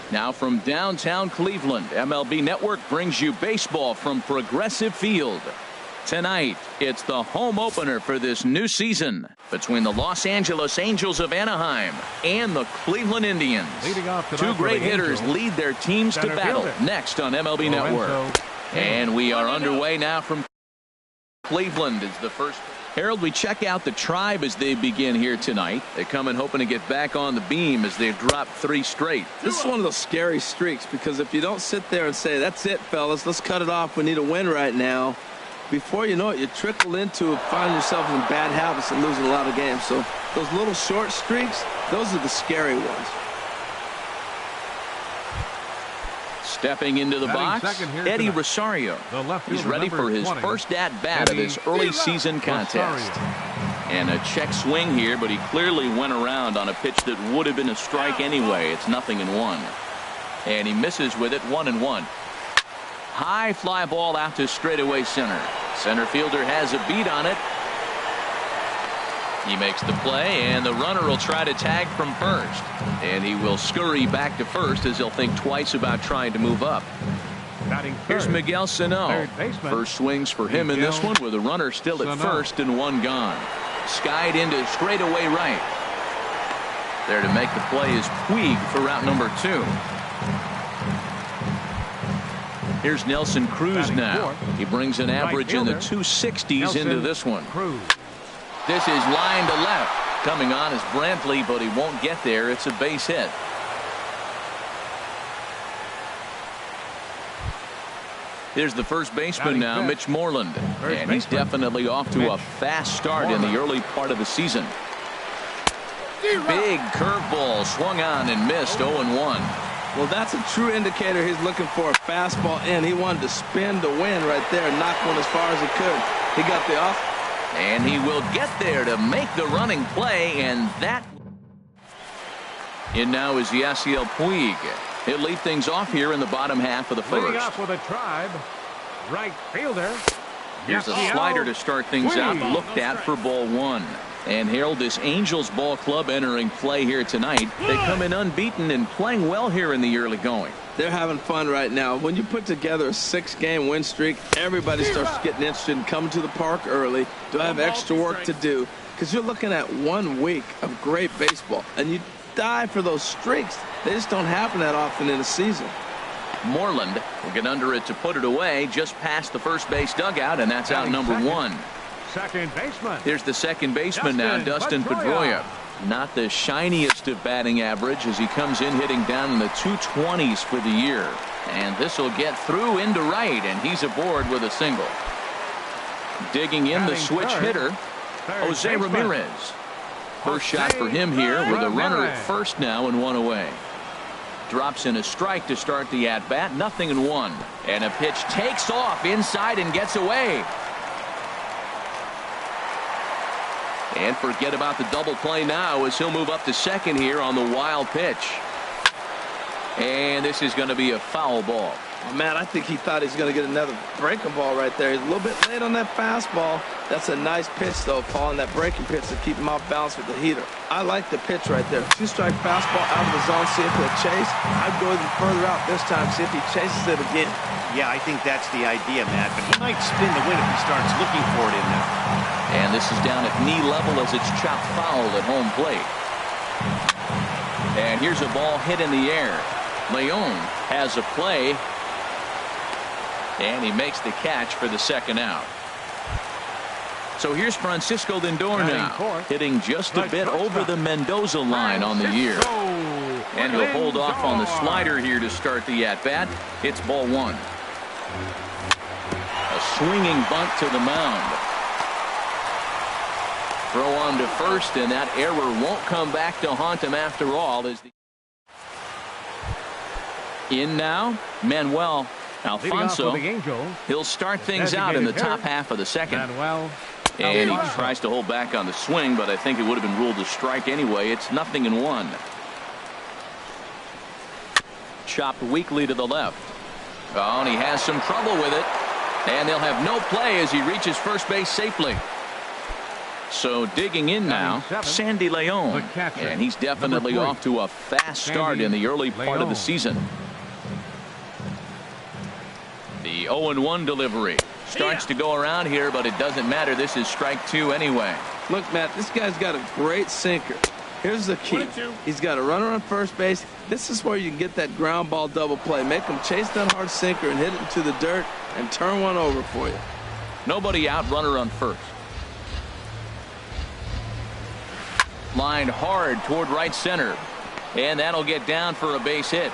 Now from downtown Cleveland, MLB Network brings you baseball from Progressive Field. Tonight, it's the home opener for this new season between the Los Angeles Angels of Anaheim and the Cleveland Indians. Two great hitters lead their teams to battle next on MLB Network. And we are underway now from Cleveland is the first. Harold, we check out the Tribe as they begin here tonight. They come in hoping to get back on the beam as they've dropped 3 straight. This is one of those scary streaks because if you don't sit there and say, that's it, fellas, let's cut it off, we need a win right now, before you know it, you trickle into finding yourself in bad habits and losing a lot of games. So those little short streaks, those are the scary ones. Stepping into the box, Eddie Rosario. He's ready for his first at-bat of this early season contest. And a check swing here, but he clearly went around on a pitch that would have been a strike anyway. It's 0-1. And he misses with it, 1-1. High fly ball out to straightaway center. Center fielder has a beat on it. He makes the play, and the runner will try to tag from first. And he will scurry back to first as he'll think twice about trying to move up. Here's Miguel Sano. First swings for him in this one with a runner still at first and 1 gone. Skied into straightaway right. There to make the play is Puig for route number 2. Here's Nelson Cruz now. He brings an average in the 260s into this one. This is line to left. Coming on is Brantley, but he won't get there. It's a base hit. Here's the first baseman now, Mitch Moreland. And he's definitely off to a fast start in the early part of the season. Big curveball swung on and missed, 0-1. Well, that's a true indicator he's looking for a fastball in. He wanted to spin to win right there and knock one as far as he could. He got the off. And he will get there to make the running play, and that. In now is Yasiel Puig. He'll lead things off here in the bottom half of the first. Leading off with a Tribe, right fielder. Here's a slider to start things out, looked at for ball 1. And Harold, this Angels ball club entering play here tonight. They come in unbeaten and playing well here in the early going. They're having fun right now. When you put together a 6-game win streak, everybody starts getting interested in coming to the park early. Do I have extra work to do? Because you're looking at 1 week of great baseball, and you die for those streaks. They just don't happen that often in a season. Moreland will get under it to put it away just past the first base dugout, and that's out number 1. Second baseman. Here's the second baseman now, Dustin Pedroia. Not the shiniest of batting average as he comes in hitting down in the 220s for the year. And this will get through into right, and he's aboard with a single. Digging in the switch hitter, Jose Ramirez. First shot for him here with a runner at first now and 1 away. Drops in a strike to start the at-bat, 0-1. And a pitch takes off inside and gets away. And forget about the double play now as he'll move up to second here on the wild pitch. And this is going to be a foul ball. Oh, man, I think he thought he was going to get another breaking ball right there. He's a little bit late on that fastball. That's a nice pitch, though, Paul, and that breaking pitch to keep him off balance with the heater. I like the pitch right there. 2-strike fastball out of the zone, see if he'll chase. I'd go even further out this time, see if he chases it again. Yeah, I think that's the idea, Matt, but he might spin the win if he starts looking for it in there. And this is down at knee level as it's chopped foul at home plate. And here's a ball hit in the air. Leon has a play. And he makes the catch for the second out. So here's Francisco Lindor now, hitting just a bit over the Mendoza line on the year. And he'll hold off on the slider here to start the at-bat. It's ball 1. A swinging bunt to the mound. Throw on to first, and that error won't come back to haunt him after all. In now, Manuel Alfonso. He'll start things out in the top half of the second. And he tries to hold back on the swing, but I think it would have been ruled a strike anyway. It's 0-1. Chopped weakly to the left. Oh, and he has some trouble with it. And they'll have no play as he reaches first base safely. So digging in now, Sandy Leon, and he's definitely off to a fast start in the early part of the season. The 0-1 delivery starts to go around here, but it doesn't matter. This is strike 2 anyway. Look, Matt, this guy's got a great sinker. Here's the key. He's got a runner on first base. This is where you can get that ground ball double play. Make him chase that hard sinker and hit it into the dirt and turn one over for you. Nobody out, runner on first. Lined hard toward right center, and that'll get down for a base hit.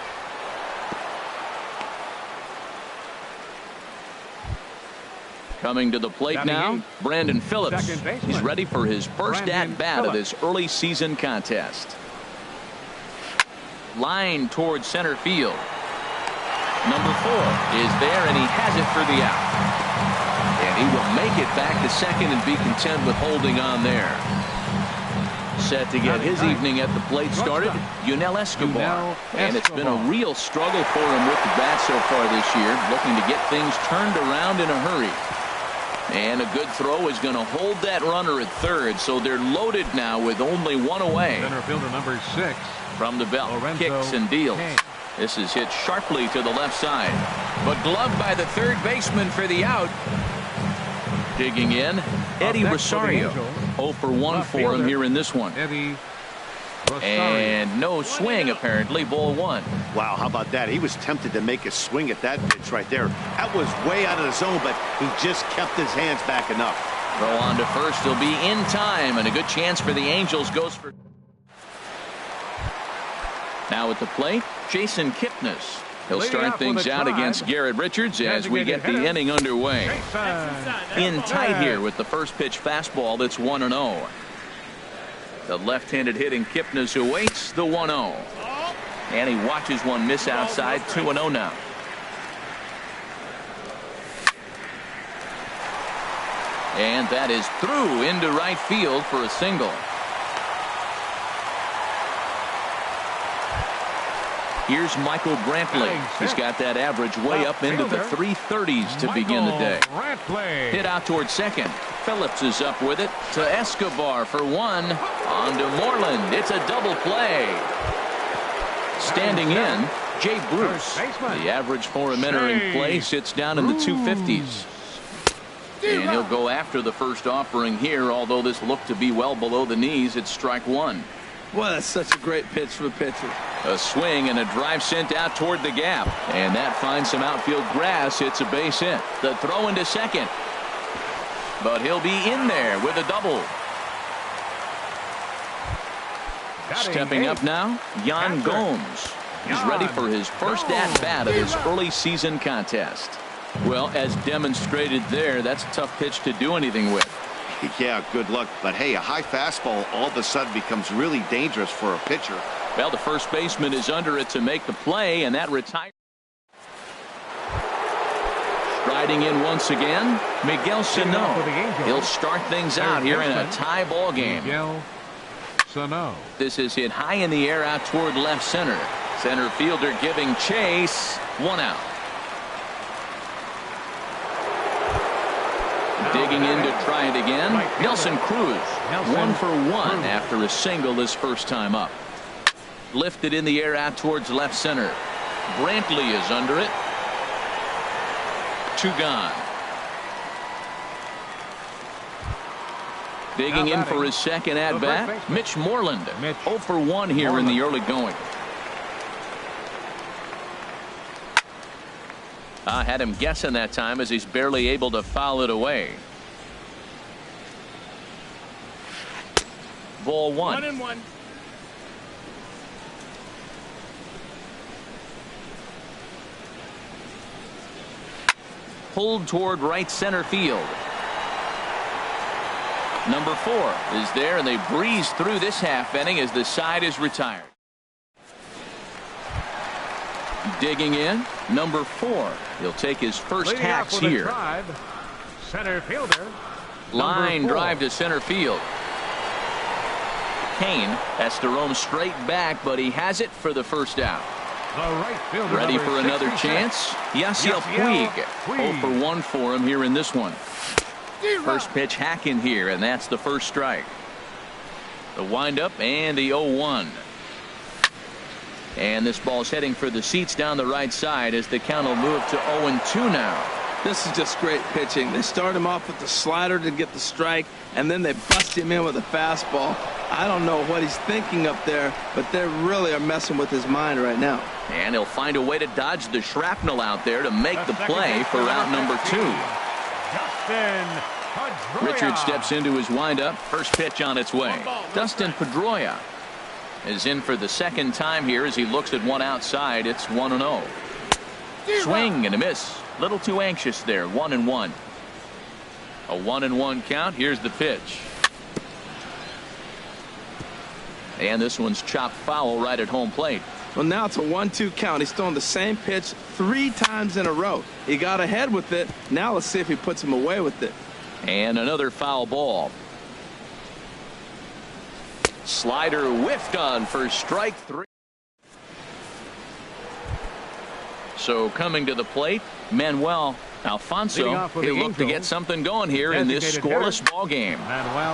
Coming to the plate now, Brandon Phillips. He's ready for his first at-bat of this early season contest. Line toward center field. Number 4 is there, and he has it for the out. And he will make it back to second and be content with holding on there. Set to get his evening at the plate started, Yunel Escobar. And it's been a real struggle for him with the bat so far this year, looking to get things turned around in a hurry. And a good throw is going to hold that runner at third, so they're loaded now with only one away. Center fielder number 6. From the belt, kicks and deals. This is hit sharply to the left side, but gloved by the third baseman for the out. Digging in, Eddie Rosario. 0 for 1 for him here in this one. And no swing, apparently. Ball 1. Wow, how about that? He was tempted to make a swing at that pitch right there. That was way out of the zone, but he just kept his hands back enough. Throw on to first. He'll be in time, and a good chance for the Angels. Goes for. Now at the plate, Jason Kipnis. He'll start things out against Garrett Richards as we get the inning underway. In tight here with the first pitch fastball that's 1-0. The left-handed hitting Kipnis awaits the 1-0. And he watches one miss outside. 2-0 now. And that is through into right field for a single. Here's Michael Brantley. He's got that average way up into the 330s to begin the day. Hit out towards second. Phillips is up with it to Escobar for 1. On to Moreland. It's a double play. Standing in, Jay Bruce. The average for him entering play sits down in the 250s. And he'll go after the first offering here, although this looked to be well below the knees. It's strike 1. Boy, that's such a great pitch for the pitcher. A swing and a drive sent out toward the gap. And that finds some outfield grass. It's a base hit. The throw into second. But he'll be in there with a double. Stepping up now, Yan Gomes. He's ready for his first at-bat of his early season contest. Well, as demonstrated there, that's a tough pitch to do anything with. Yeah, good luck. But hey, a high fastball all of a sudden becomes really dangerous for a pitcher. Well, the first baseman is under it to make the play, and that retires. Striding in once again, Miguel Sano. He'll start things out here in a tie ball game. This is hit high in the air out toward left center. Center fielder giving chase. 1 out. Digging in to try it again. Nelson Cruz. 1 for 1 after a single his first time up. Lifted in the air out towards left center. Brantley is under it. 2 gone. Digging in for his second at bat, Mitch Moreland. 0 for 1 here in the early going. I had him guessing that time as he's barely able to foul it away. Ball 1. 1-1. Pulled toward right center field. Number 4 is there, and they breeze through this half inning as the side is retired. Digging in, number 4. He'll take his first hacks here. Center fielder. Line drive to center field. Kane has to roam straight back, but he has it for the first out. Right fielder, ready for another chance. Yasiel Puig. 0 for 1 for him here in this one. First pitch hacking here, and that's the first strike. The windup and the 0-1. And this ball's heading for the seats down the right side as the count will move to 0-2 now. This is just great pitching. They start him off with the slider to get the strike, and then they bust him in with a fastball. I don't know what he's thinking up there, but they really are messing with his mind right now. And he'll find a way to dodge the shrapnel out there to make the play for out number 2. Richard steps into his windup. First pitch on its way. Dustin Pedroia is in for the second time here as he looks at one outside. It's 1-0. Swing and a miss. Little too anxious there. 1-1. A 1-1 count. Here's the pitch. And this one's chopped foul right at home plate. Well, now it's a 1-2 count. He's throwing the same pitch 3 times in a row. He got ahead with it. Now let's see if he puts him away with it. And another foul ball. Slider whiffed on for strike 3. So coming to the plate, Manuel Alfonso. He'll look to get something going here in this scoreless ball game.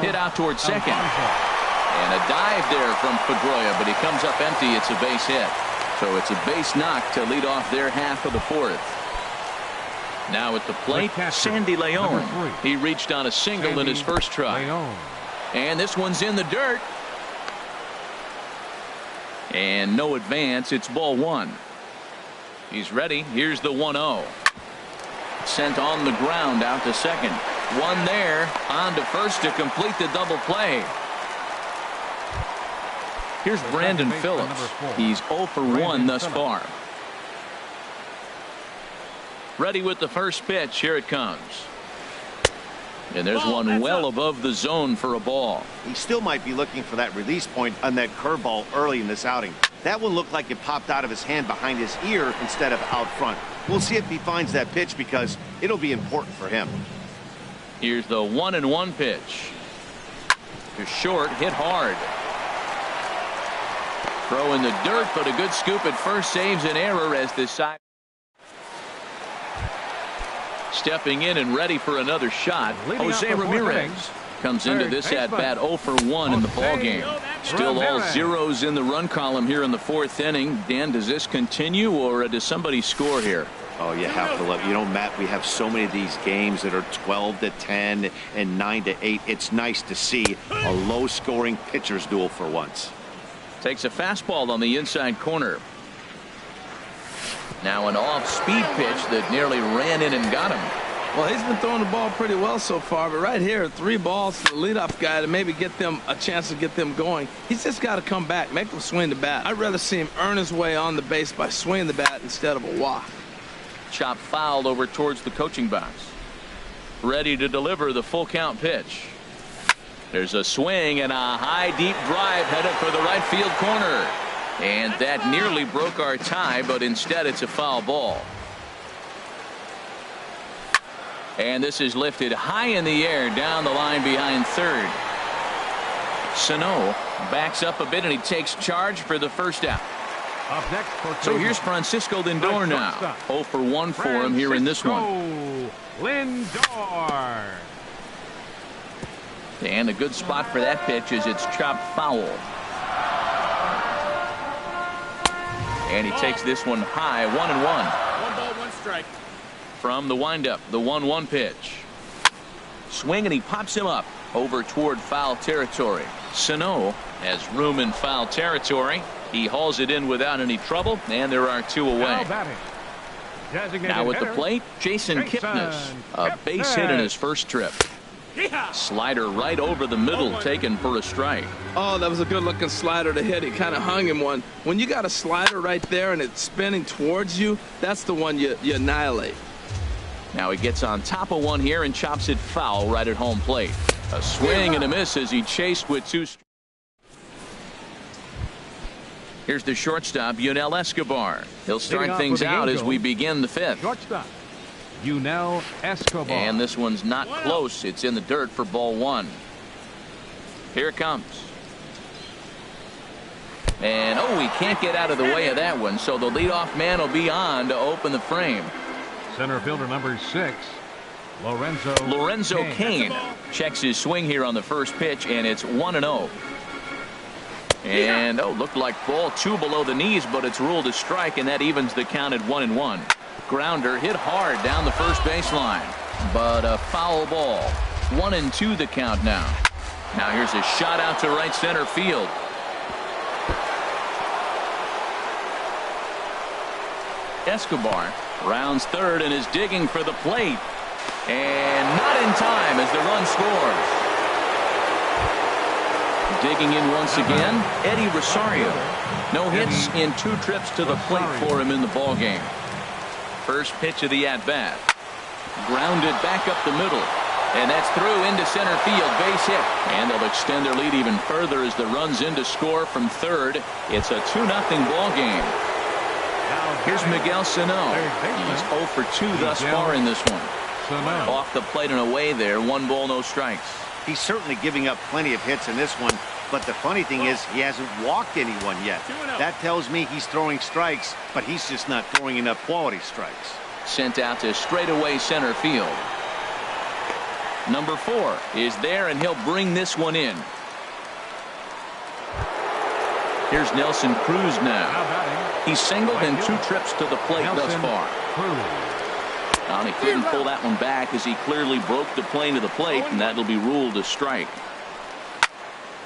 Hit out towards second. And a dive there from Pedroia, but he comes up empty. It's a base hit. So it's a base knock to lead off their half of the 4th. Now at the plate, Sandy Leon. He reached on a single in his first try. And this one's in the dirt. And no advance. It's ball 1. He's ready. Here's the 1-0. Sent on the ground out to second. One there. On to first to complete the double play. Here's Brandon Phillips. He's 0 for 1 thus far. Ready with the first pitch. Here it comes. And there's one well above the zone for a ball. He still might be looking for that release point on that curveball early in this outing. That one looked like it popped out of his hand behind his ear instead of out front. We'll see if he finds that pitch because it'll be important for him. Here's the 1-1 pitch. To short, hit hard. Throw in the dirt, but a good scoop at first saves an error as the side. Stepping in and ready for another shot, Jose Ramirez comes into this at bat 0 for 1 in the ball game. Still all zeros in the run column here in the 4th inning. Dan, does this continue or does somebody score here? Oh, you have to love. You know, Matt, we have so many of these games that are 12-10 and 9-8. It's nice to see a low-scoring pitcher's duel for once. Takes a fastball on the inside corner. Now an off-speed pitch that nearly ran in and got him. Well, he's been throwing the ball pretty well so far, but right here, 3 balls to the leadoff guy to maybe get them a chance to get them going. He's just got to come back, make them swing the bat. I'd rather see him earn his way on the base by swinging the bat instead of a walk. Chop fouled over towards the coaching box. Ready to deliver the full count pitch. There's a swing and a high deep drive headed for the right field corner. And that nearly broke our tie, but instead it's a foul ball. And this is lifted high in the air down the line behind third. Sano backs up a bit and he takes charge for the first out. Up next for so here's Francisco Lindor now. 0 for 1 for him here in this one. Lindor. And a good spot for that pitch is it's chopped foul. And he takes this one high, 1-1. 1 ball, 1 strike. From the windup, the 1-1 pitch. Swing and he pops him up over toward foul territory. Sano has room in foul territory. He hauls it in without any trouble, and there are 2 away. Now at the plate, Jason Kipnis, a base hit in his first trip. Slider right over the middle, taken for a strike. Oh, that was a good-looking slider to hit. He kind of hung him one. When you got a slider right there and it's spinning towards you, that's the one you annihilate. Now he gets on top of one here and chops it foul right at home plate. A swing and a miss as he chased with 2 strikes. Here's the shortstop, Yunel Escobar. He'll start things out as we begin the 5th. Shortstop, Yunel Escobar. And this one's not close. It's in the dirt for ball 1. Here it comes. And he can't get out of the way of that one, so the leadoff man will be on to open the frame. Center fielder number 6, Lorenzo Cain checks his swing here on the first pitch, and it's 1-0. And looked like ball 2 below the knees, but it's ruled a strike, and that evens the count at 1-1. Grounder hit hard down the first baseline, but a foul ball. 1-2 the count now. Now here's a shot out to right center field. Escobar rounds third and is digging for the plate, and not in time as the run scores. Digging in once again, Eddie Rosario. No hits in 2 trips to the plate for him in the ball game. First pitch of the at-bat. Grounded back up the middle, and that's through into center field, base hit, and they'll extend their lead even further as the run's in to score from third. It's a 2-0 ball game. Here's Miguel Sano. He's 0 for 2 thus far in this one. Off the plate and away there. 1 ball, no strikes. He's certainly giving up plenty of hits in this one, but the funny thing is he hasn't walked anyone yet. That tells me he's throwing strikes, but he's just not throwing enough quality strikes. Sent out to straightaway center field. Number 4 is there, and he'll bring this one in. Here's Nelson Cruz now. He's singled in 2 trips to the plate thus far. And he couldn't pull that one back as he clearly broke the plane to the plate, and that'll be ruled a strike.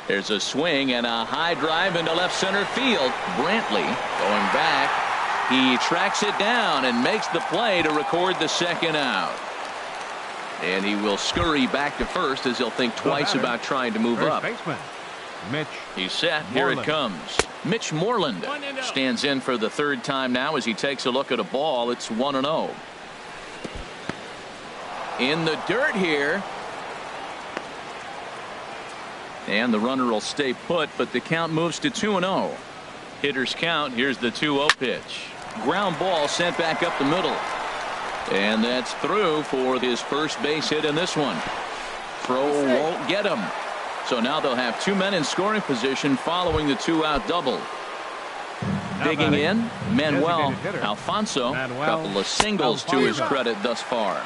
There's a swing and a high drive into left center field. Brantley going back. He tracks it down and makes the play to record the second out. And he will scurry back to first as he'll think twice about trying to move up. He's set. Here it comes. Mitch Moreland stands in for the 3rd time now as he takes a look at a ball. It's 1-0. In the dirt here. And the runner will stay put, but the count moves to 2-0. Hitters count. Here's the 2-0 pitch. Ground ball sent back up the middle. And that's through for his first base hit in this one. Throw won't get him. So now they'll have 2 men in scoring position following the 2-out double. Digging in, Manuel Alfonso. A couple of singles to his credit thus far.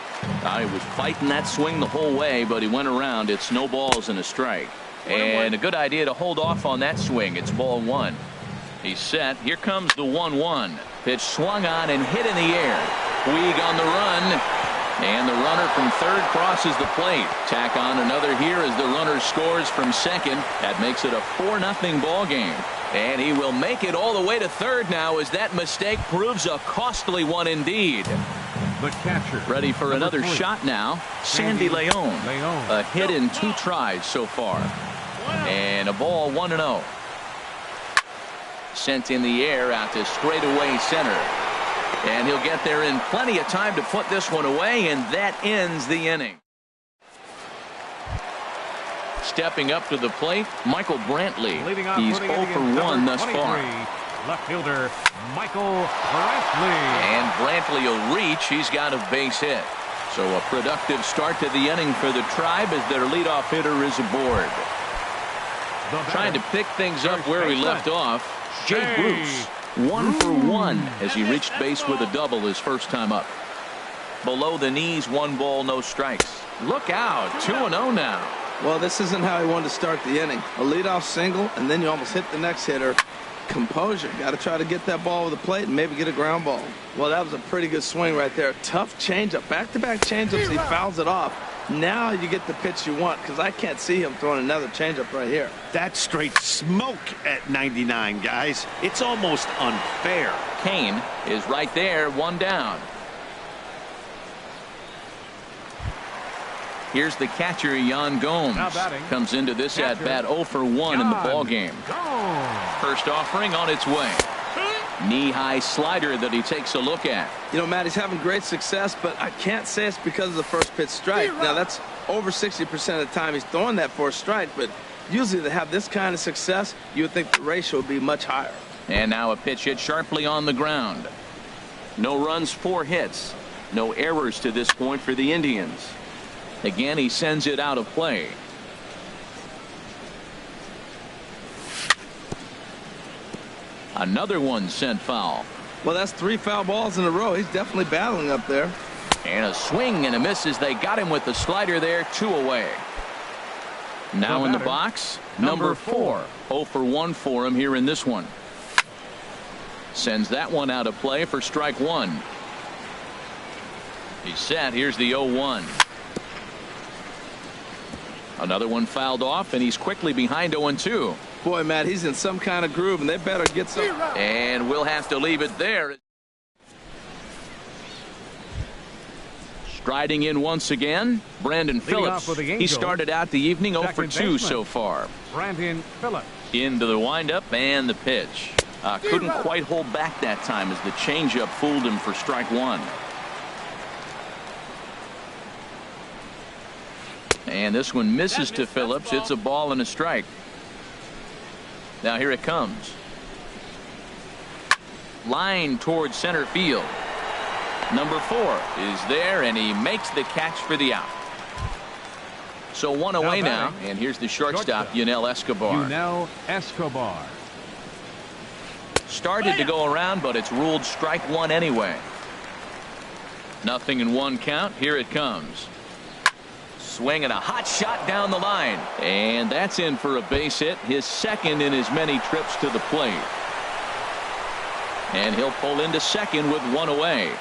He was fighting that swing the whole way, but he went around. It's no balls and a strike. And a good idea to hold off on that swing. It's ball 1. He's set. Here comes the 1-1. Pitch swung on and hit in the air. Puig on the run. And the runner from third crosses the plate. Tack on another here as the runner scores from second. That makes it a 4-0 ball game. And he will make it all the way to third now as that mistake proves a costly one indeed. The catcher. Ready for another shot now. Sandy Leon. A hit in 2 tries so far. And a ball 1-0. Sent in the air out to straightaway center. And he'll get there in plenty of time to put this one away, and that ends the inning. Stepping up to the plate, Michael Brantley. He's 0 for 1 thus far. Left fielder Michael Brantley. And Brantley will reach. He's got a base hit. So a productive start to the inning for the Tribe as their leadoff hitter is aboard. Trying to pick things up where he left off. Jay Bruce, 1 for 1 as he reached base with a double his first time up. Below the knees, 1 ball, no strikes. Look out, 2-0 now. Well, this isn't how he wanted to start the inning. A leadoff single, and then you almost hit the next hitter. Composure. Got to try to get that ball with the plate and maybe get a ground ball. Well, that was a pretty good swing right there. Tough changeup. Back-to-back changeups. He fouls it off. Now you get the pitch you want, because I can't see him throwing another changeup right here. That's straight smoke at 99, guys. It's almost unfair. Cain is right there, 1 down. Here's the catcher, Yan Gomes. Comes into this at-bat 0 for 1 in the ball game. First offering on its way. Knee-high slider that he takes a look at. You know, Matt, he's having great success, but I can't say it's because of the first pitch strike. Now, that's over 60% of the time he's throwing that for a strike, but usually to have this kind of success, you would think the ratio would be much higher. And now a pitch hit sharply on the ground. No runs, 4 hits. No errors to this point for the Indians. Again, he sends it out of play. Another one sent foul. Well, that's 3 foul balls in a row. He's definitely battling up there. And a swing and a miss as they got him with the slider there. 2 away. Now in the box, number 4. 0 for 1 for him here in this one. Sends that one out of play for strike 1. He's set. Here's the 0-1. Another one fouled off, and he's quickly behind 0-2. Boy, Matt, he's in some kind of groove, and they better get some. And we'll have to leave it there. Striding in once again, Brandon Phillips. He started out the evening 0 for 2 so far. Brandon Phillips. Into the windup and the pitch. Couldn't quite hold back that time as the changeup fooled him for strike 1. And this one misses to Phillips. It's a ball and a strike. Now here it comes. Line towards center field. Number 4 is there, and he makes the catch for the out. So 1 away now, and here's the shortstop, Yunel Escobar. Yunel Escobar. Started to go around, but it's ruled strike 1 anyway. 0-1 count. Here it comes. Swing and a hot shot down the line. And that's in for a base hit, his second in as many trips to the plate. And he'll pull into second with 1 away.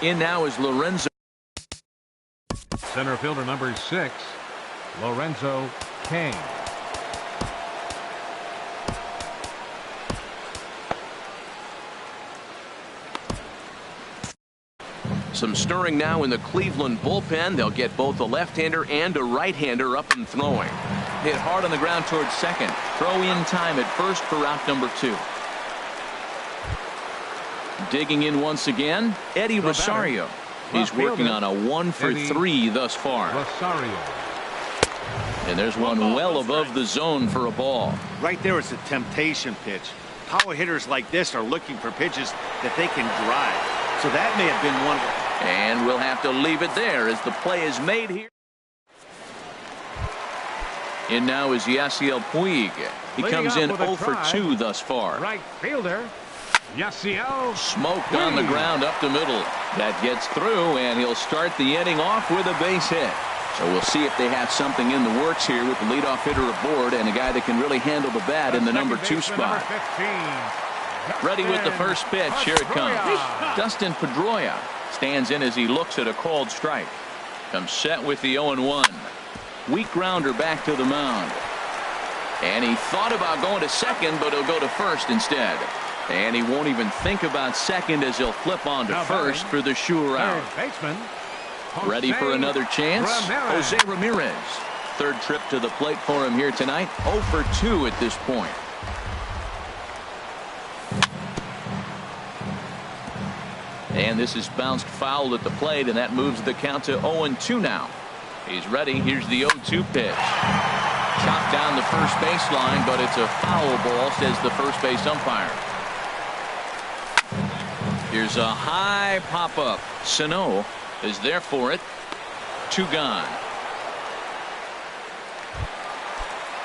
In now is Lorenzo. Center fielder number 6, Lorenzo Kane. Some stirring now in the Cleveland bullpen. They'll get both a left-hander and a right-hander up and throwing. Hit hard on the ground towards second. Throw in time at first for out number 2. Digging in once again, Eddie Rosario. He's working on a 1 for 3 thus far. Rosario. And there's one well above the zone for a ball. Right there is a temptation pitch. Power hitters like this are looking for pitches that they can drive. So that may have been one. And we'll have to leave it there as the play is made here. In now is Yasiel Puig. He comes in 0 for 2 thus far. Right fielder. Yasiel. Smoked on the ground up the middle. That gets through, and he'll start the inning off with a base hit. So we'll see if they have something in the works here with the leadoff hitter aboard and a guy that can really handle the bat in the number 2 spot. Ready with the first pitch. Here it comes. Dustin Pedroia stands in as he looks at a called strike. Comes set with the 0-1. Weak grounder back to the mound. And he thought about going to second, but he'll go to first instead. And he won't even think about second as he'll flip on to first for the sure out. Ready for another chance? Jose Ramirez. Third trip to the plate for him here tonight. 0 for 2 at this point. And this is bounced foul at the plate, and that moves the count to 0-2 now. He's ready. Here's the 0-2 pitch. Chopped down the first baseline, but it's a foul ball, says the first base umpire. Here's a high pop-up. Sano is there for it. 2 gone.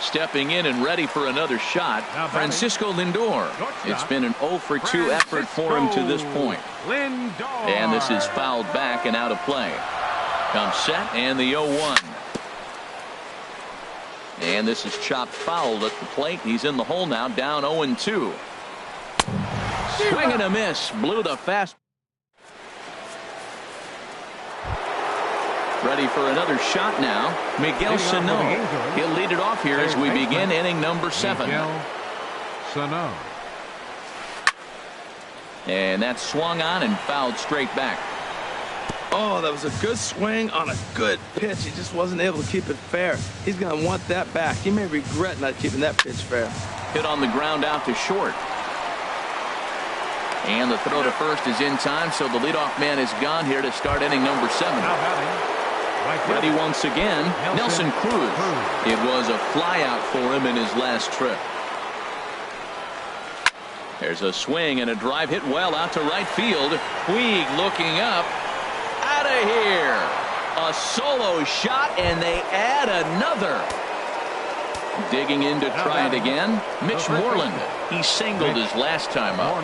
Stepping in and ready for another shot, Francisco Lindor. It's been an 0 for 2 effort for him to this point. And this is fouled back and out of play. Comes set and the 0-1. And this is chopped foul at the plate. He's in the hole now, down 0-2. Swing and a miss. Blew the fast. Ready for another shot now. Miguel Sano. He'll lead it off here as we begin inning number 7. Sano. And that swung on and fouled straight back. Oh, that was a good swing on a good pitch. He just wasn't able to keep it fair. He's going to want that back. He may regret not keeping that pitch fair. Hit on the ground out to short. And the throw to first is in time, so the leadoff man is gone here to start inning number 7. Ready once again, Nelson Cruz. It was a flyout for him in his last trip. There's a swing and a drive hit well out to right field. Puig looking up. Out of here. A solo shot, and they add another. Digging in to try it again. Mitch Moreland. He singled his last time up.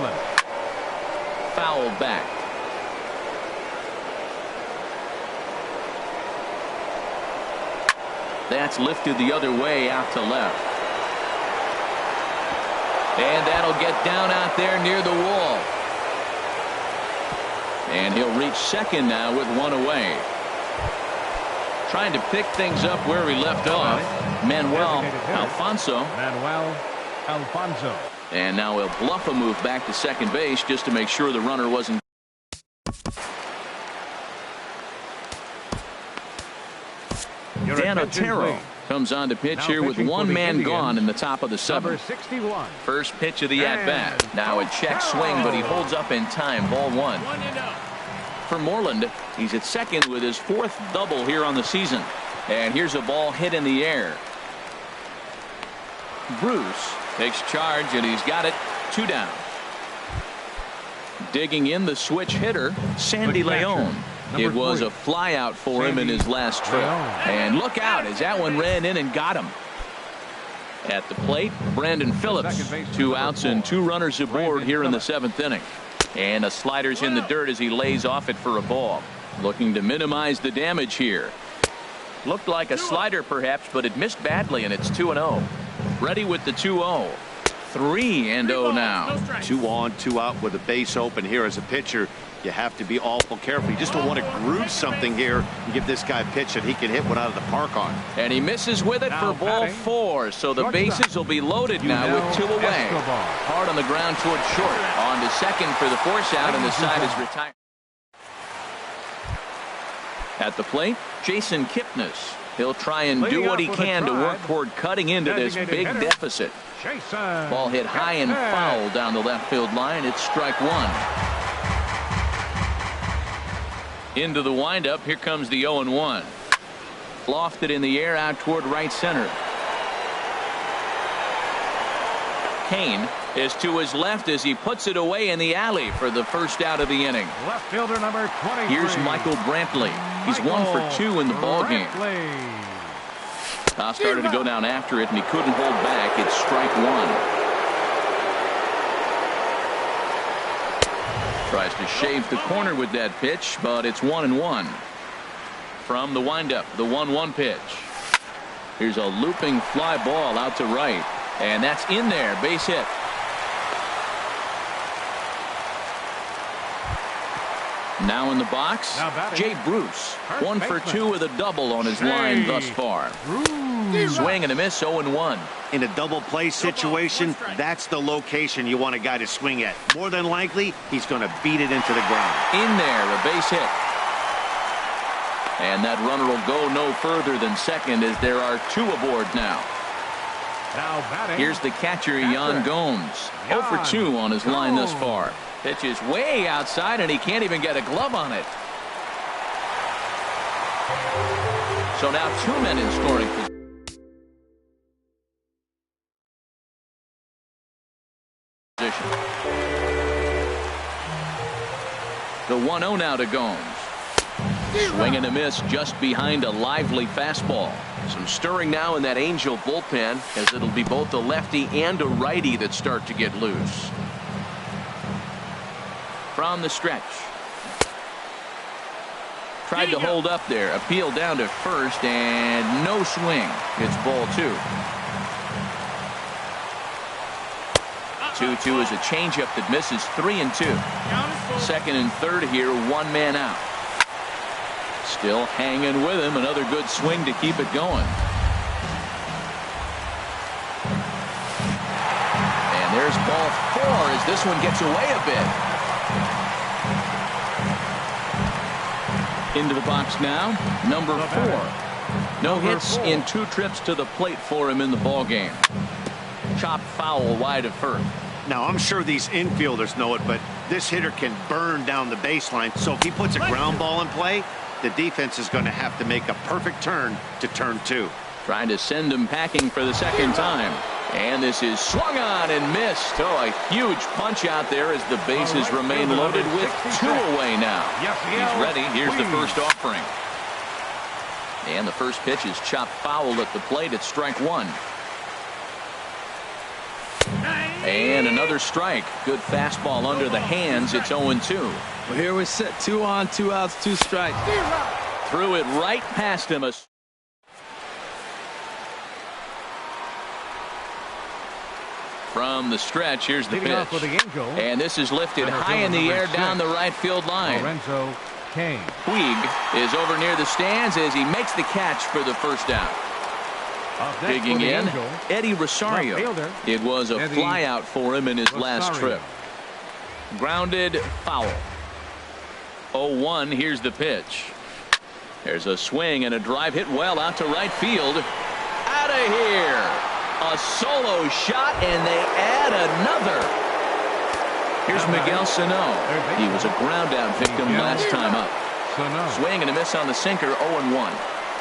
Fouled back. That's lifted the other way out to left. And that'll get down out there near the wall. And he'll reach second now with one away. Trying to pick things up where he left off. Manuel Alfonso. And now he'll bluff a move back to second base just to make sure the runner wasn't. Dan Otero comes on to pitch here with one man gone in the top of the seventh. First pitch of the at-bat. Now a check swing, but he holds up in time. Ball one. For Moreland, he's at second with his fourth double here on the season. And here's a ball hit in the air. Bruce takes charge, and he's got it. 2 down. Digging in the switch hitter, Sandy Leon. It was a fly out for him in his last trip. And look out as that one ran in and got him. At the plate, Brandon Phillips. 2 outs and 2 runners aboard here in the 7th inning. And a slider's in the dirt as he lays off it for a ball. Looking to minimize the damage here. Looked like a slider perhaps, but it missed badly, and it's 2-0. Ready with the 2-0. 3-0 now. 2 on, 2 out with a base open here as a pitcher. You have to be awful careful. You just don't want to groove something here and give this guy a pitch that he can hit one out of the park on. And he misses with it for ball 4. So the bases will be loaded now with 2 away. Hard on the ground towards short. On to second for the force out, and the side is retired. At the plate, Jason Kipnis. He'll try and do what he can to work toward cutting into this big deficit. Ball hit high and foul down the left field line. It's strike 1. Into the windup. Here comes the 0-1. Lofted in the air out toward right center. Kane is to his left as he puts it away in the alley for the first out of the inning. Left fielder number 23. Here's Michael Brantley. He's 1 for 2 in the ballgame. Started to go down after it, and he couldn't hold back. It's strike 1. Tries to shave the corner with that pitch, but it's 1-1. From the windup, the 1-1 pitch. Here's a looping fly ball out to right, and that's in there. Base hit. Now in the box, Jay Bruce. 1 for 2 with a double on his line thus far. Swing and a miss, 0-1. In a double play situation, that's the location you want a guy to swing at. More than likely, he's going to beat it into the ground. In there, a base hit. And that runner will go no further than second as there are 2 aboard now. Here's the catcher, Yan Gomes. 0 for 2 on his line thus far. Pitch is way outside, and he can't even get a glove on it. So now 2 men in scoring position. The 1-0 now to Gomes. Swing and a miss just behind a lively fastball. Some stirring now in that Angel bullpen, as it'll be both a lefty and a righty that start to get loose. From the stretch. Tried to hold up there. Appeal down to first, and no swing. It's ball 2. 2-2 is a changeup that misses. 3-2. Second and third here, 1 man out. Still hanging with him. Another good swing to keep it going. And there's ball 4 as this one gets away a bit. Into the box now, number 4. No hits in 2 trips to the plate for him in the ballgame. Chopped foul wide of first. Now, I'm sure these infielders know it, but this hitter can burn down the baseline. So if he puts a ground ball in play, the defense is going to have to make a perfect turn to turn 2. Trying to send him packing for the second time. And this is swung on and missed. Oh, a huge punch out there as the bases remain loaded with 2 away now. He's ready. Here's the first offering. And the first pitch is chopped foul at the plate. It's strike 1. And another strike. Good fastball under the hands. It's 0-2. Well, here we sit. 2 on, 2 outs, 2 strikes. Threw it right past him. From the stretch, here's the Leading off with pitch. the Angels, And this is lifted high in the air down the right field line. Puig is over near the stands as he makes the catch for the first down. Digging in, Eddie Rosario. It was a flyout for him in his last trip. Grounded foul. 0-1, here's the pitch. There's a swing and a drive hit well out to right field. Out of here. A solo shot, and they add another. Here's Miguel Sano. He was a ground-out victim last time up. Swing and a miss on the sinker, 0-1.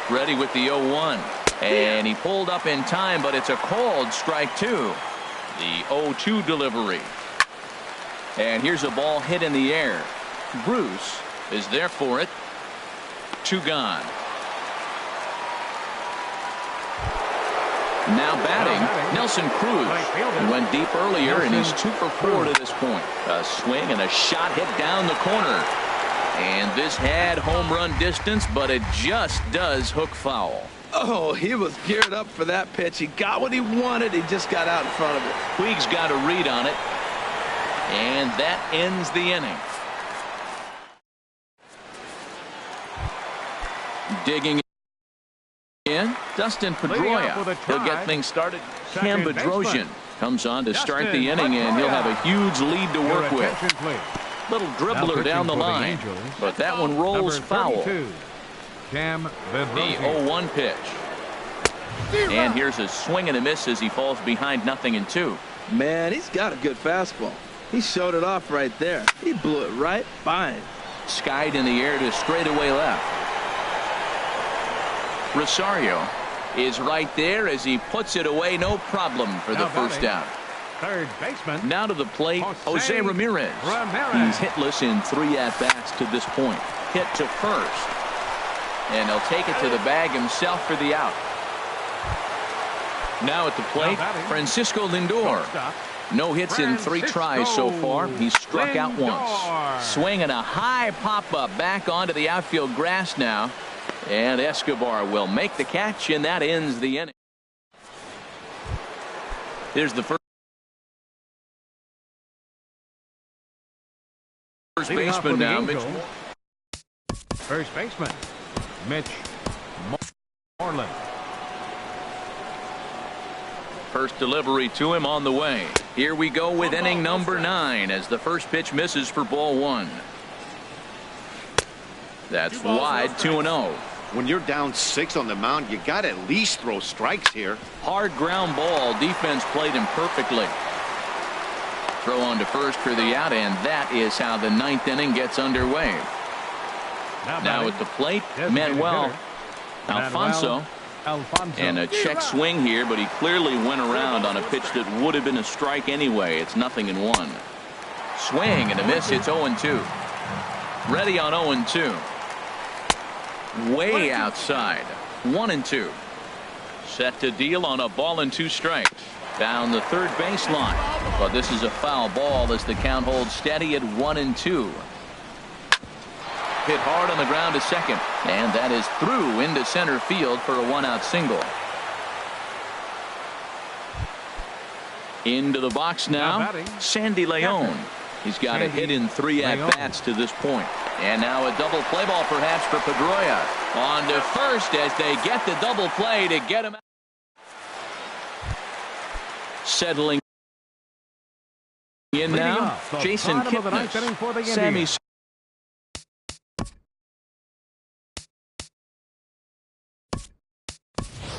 Ready with the 0-1. And he pulled up in time, but it's a called strike two. The 0-2 delivery. And here's a ball hit in the air. Bruce is there for it. 2 gone. Now batting, Nelson Cruz. He went deep earlier, and he's 2 for 4 to this point. A swing and a shot hit down the corner. And this had home run distance, but it just does hook foul. Oh, he was geared up for that pitch. He got what he wanted. He just got out in front of it. Puig's got a read on it. And that ends the inning. Digging in, Dustin Pedroia. He'll get things started. Cam Bedrosian comes on to start the inning, and he'll have a huge lead to work with. Little dribbler down the line, but that one rolls foul. The 0-1 pitch. And here's a swing and a miss as he falls behind 0-2. Man, he's got a good fastball. He showed it off right there. He blew it right by him. Skied in the air to straightaway left. Rosario is right there as he puts it away, no problem for the first down. Third baseman. Now to the plate, Jose Ramirez. He's hitless in 3 at-bats to this point. Hit to first. And he'll take it to the bag himself for the out. Now at the plate, Francisco Lindor. No hits in 3 tries so far. He's struck out once. Swing and a high pop-up back onto the outfield grass now. And Escobar will make the catch, and that ends the inning. Here's the first baseman now, Mitch. First baseman, Mitch Moreland. First delivery to him on the way. Here we go with inning number 9 as the first pitch misses for ball 1. That's wide, 2-0. When you're down 6 on the mound, you got to at least throw strikes here. Hard ground ball. Defense played him perfectly. Throw on to first for the out, and that is how the 9th inning gets underway. Now at the plate, Manuel Alfonso. And a check swing here, but he clearly went around on a pitch that would have been a strike anyway. It's 0-1. Swing and a miss. It's 0-2. Ready on 0-2. Way outside. 1-2. Set to deal on a ball and 2 strikes. Down the third baseline. But this is a foul ball as the count holds steady at 1-2. Hit hard on the ground to second. And that is through into center field for a 1-out single. Into the box now, Sandy Leon. He's got a hit in 3 at-bats to this point. And now a double play ball perhaps for Pedroia. On to first as they get the double play to get him out. Settling in now, Jason Kipnis. Sammy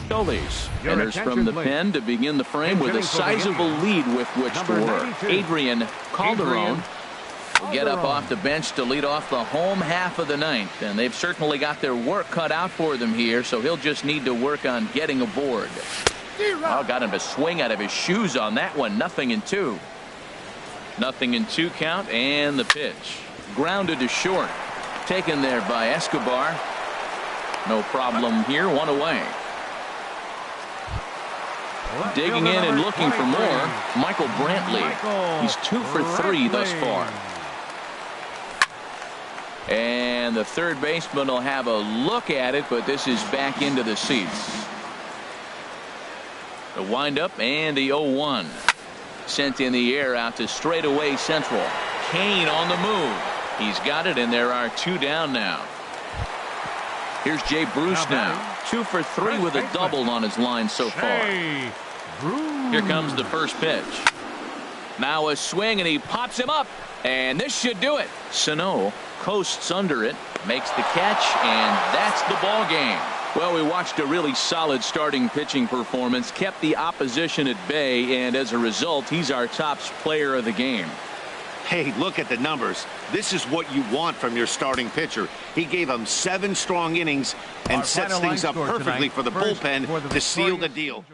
Solis enters from the pen to begin the frame with a sizable lead with which to work. Adrian Calderon will get up off the bench to lead off the home half of the 9th, and they've certainly got their work cut out for them here, so he'll just need to work on getting aboard. Oh, got him to swing out of his shoes on that one. 0-2. 0-2 count, and the pitch grounded to short, taken there by Escobar. No problem here. 1 away. Digging in and looking for more, Michael Brantley. He's 2 for 3 thus far. And the third baseman will have a look at it, but this is back into the seats. The windup and the 0-1. Sent in the air out to straightaway central. Kane on the move. He's got it, and there are 2 down now. Here's Jay Bruce now. 2 for 3 with a double on his line so far. Here comes the first pitch. Now a swing, and he pops him up. And this should do it. Sano coasts under it, makes the catch, and that's the ball game. Well, we watched a really solid starting pitching performance, kept the opposition at bay, and as a result, he's our top player of the game. Hey, look at the numbers. This is what you want from your starting pitcher. He gave him 7 strong innings and sets things up perfectly for the bullpen to seal the deal.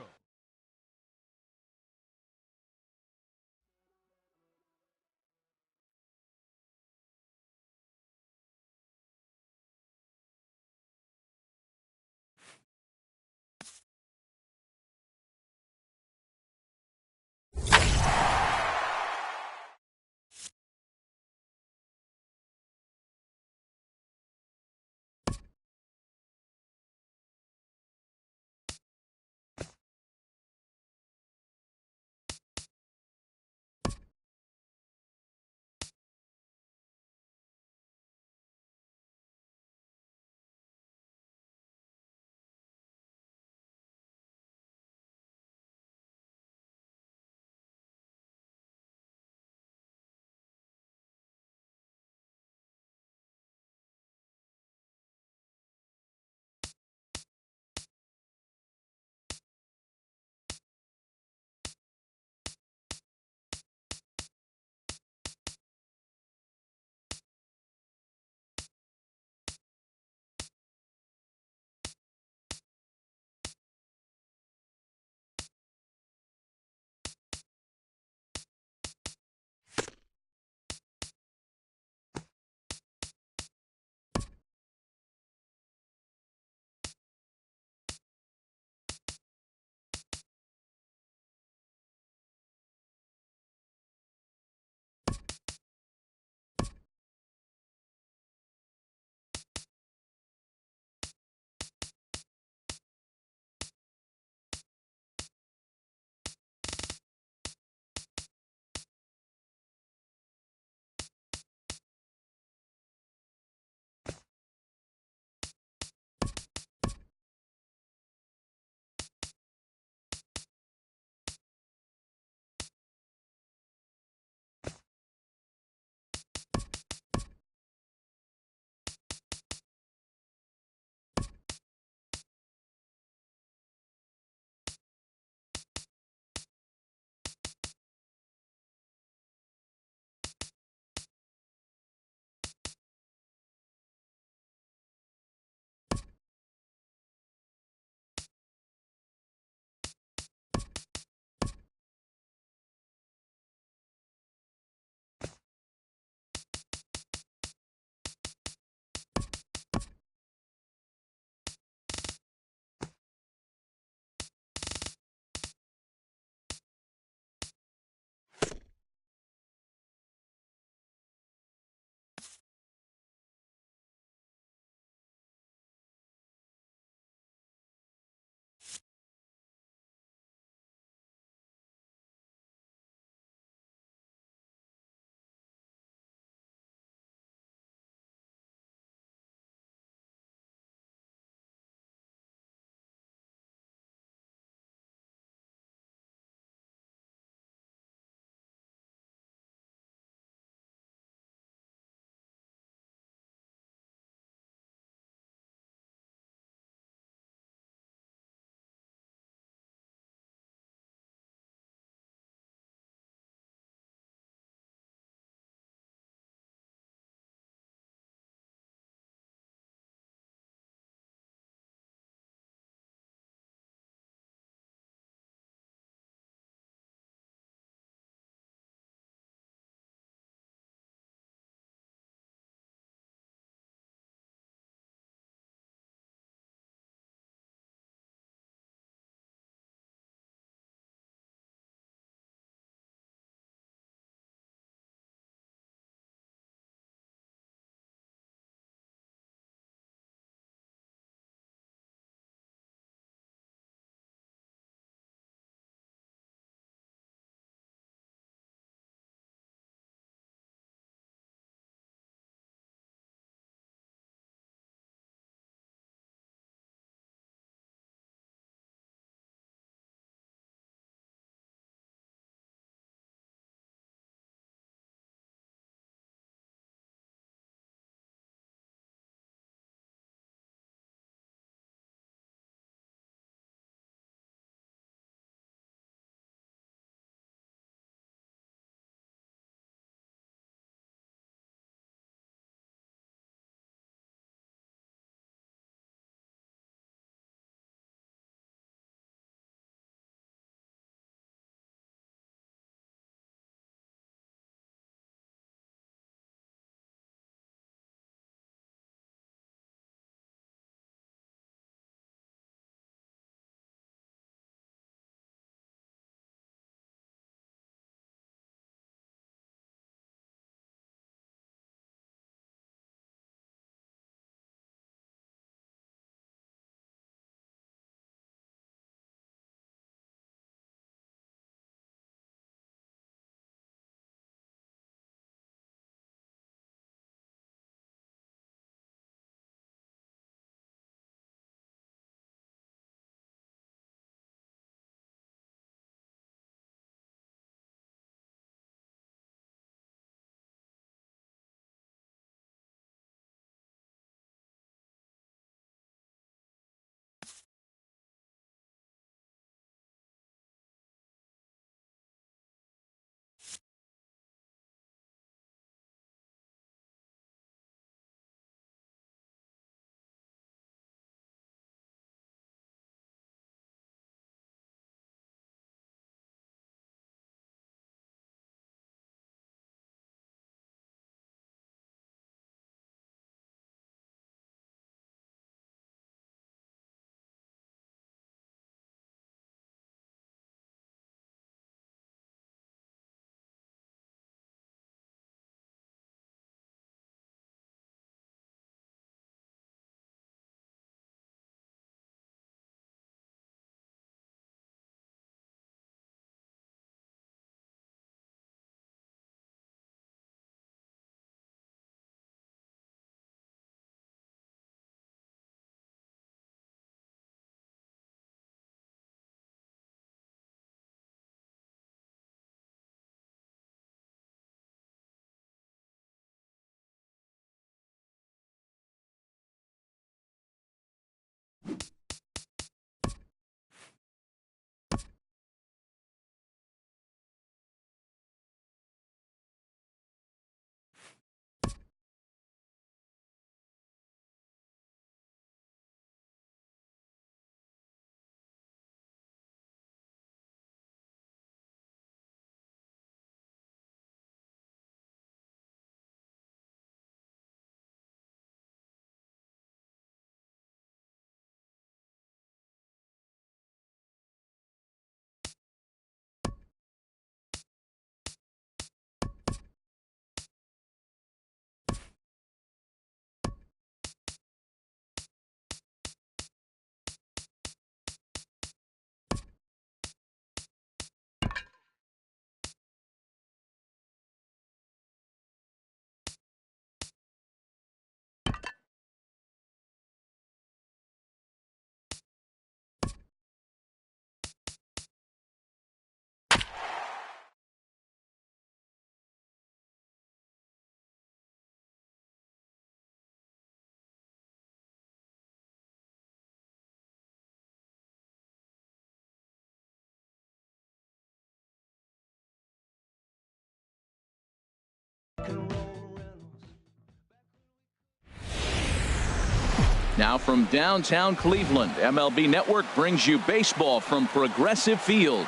Now from downtown Cleveland, MLB Network brings you baseball from Progressive Field.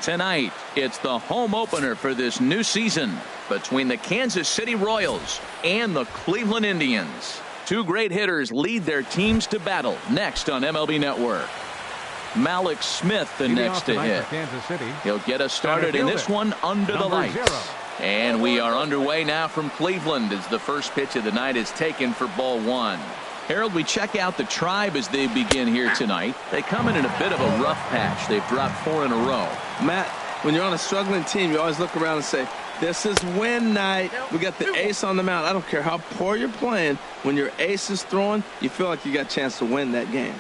Tonight, it's the home opener for this new season between the Kansas City Royals and the Cleveland Indians. Two great hitters lead their teams to battle next on MLB Network. Malik Smith the next to hit. He'll get us started in this one under the lights. And we are underway now from Cleveland as the first pitch of the night is taken for ball one. Harold, we check out the Tribe as they begin here tonight. They come in a bit of a rough patch. They've dropped 4 in a row. Matt, when you're on a struggling team, you always look around and say, this is win night. We got the ace on the mound. I don't care how poor you're playing. When your ace is throwing, you feel like you got a chance to win that game.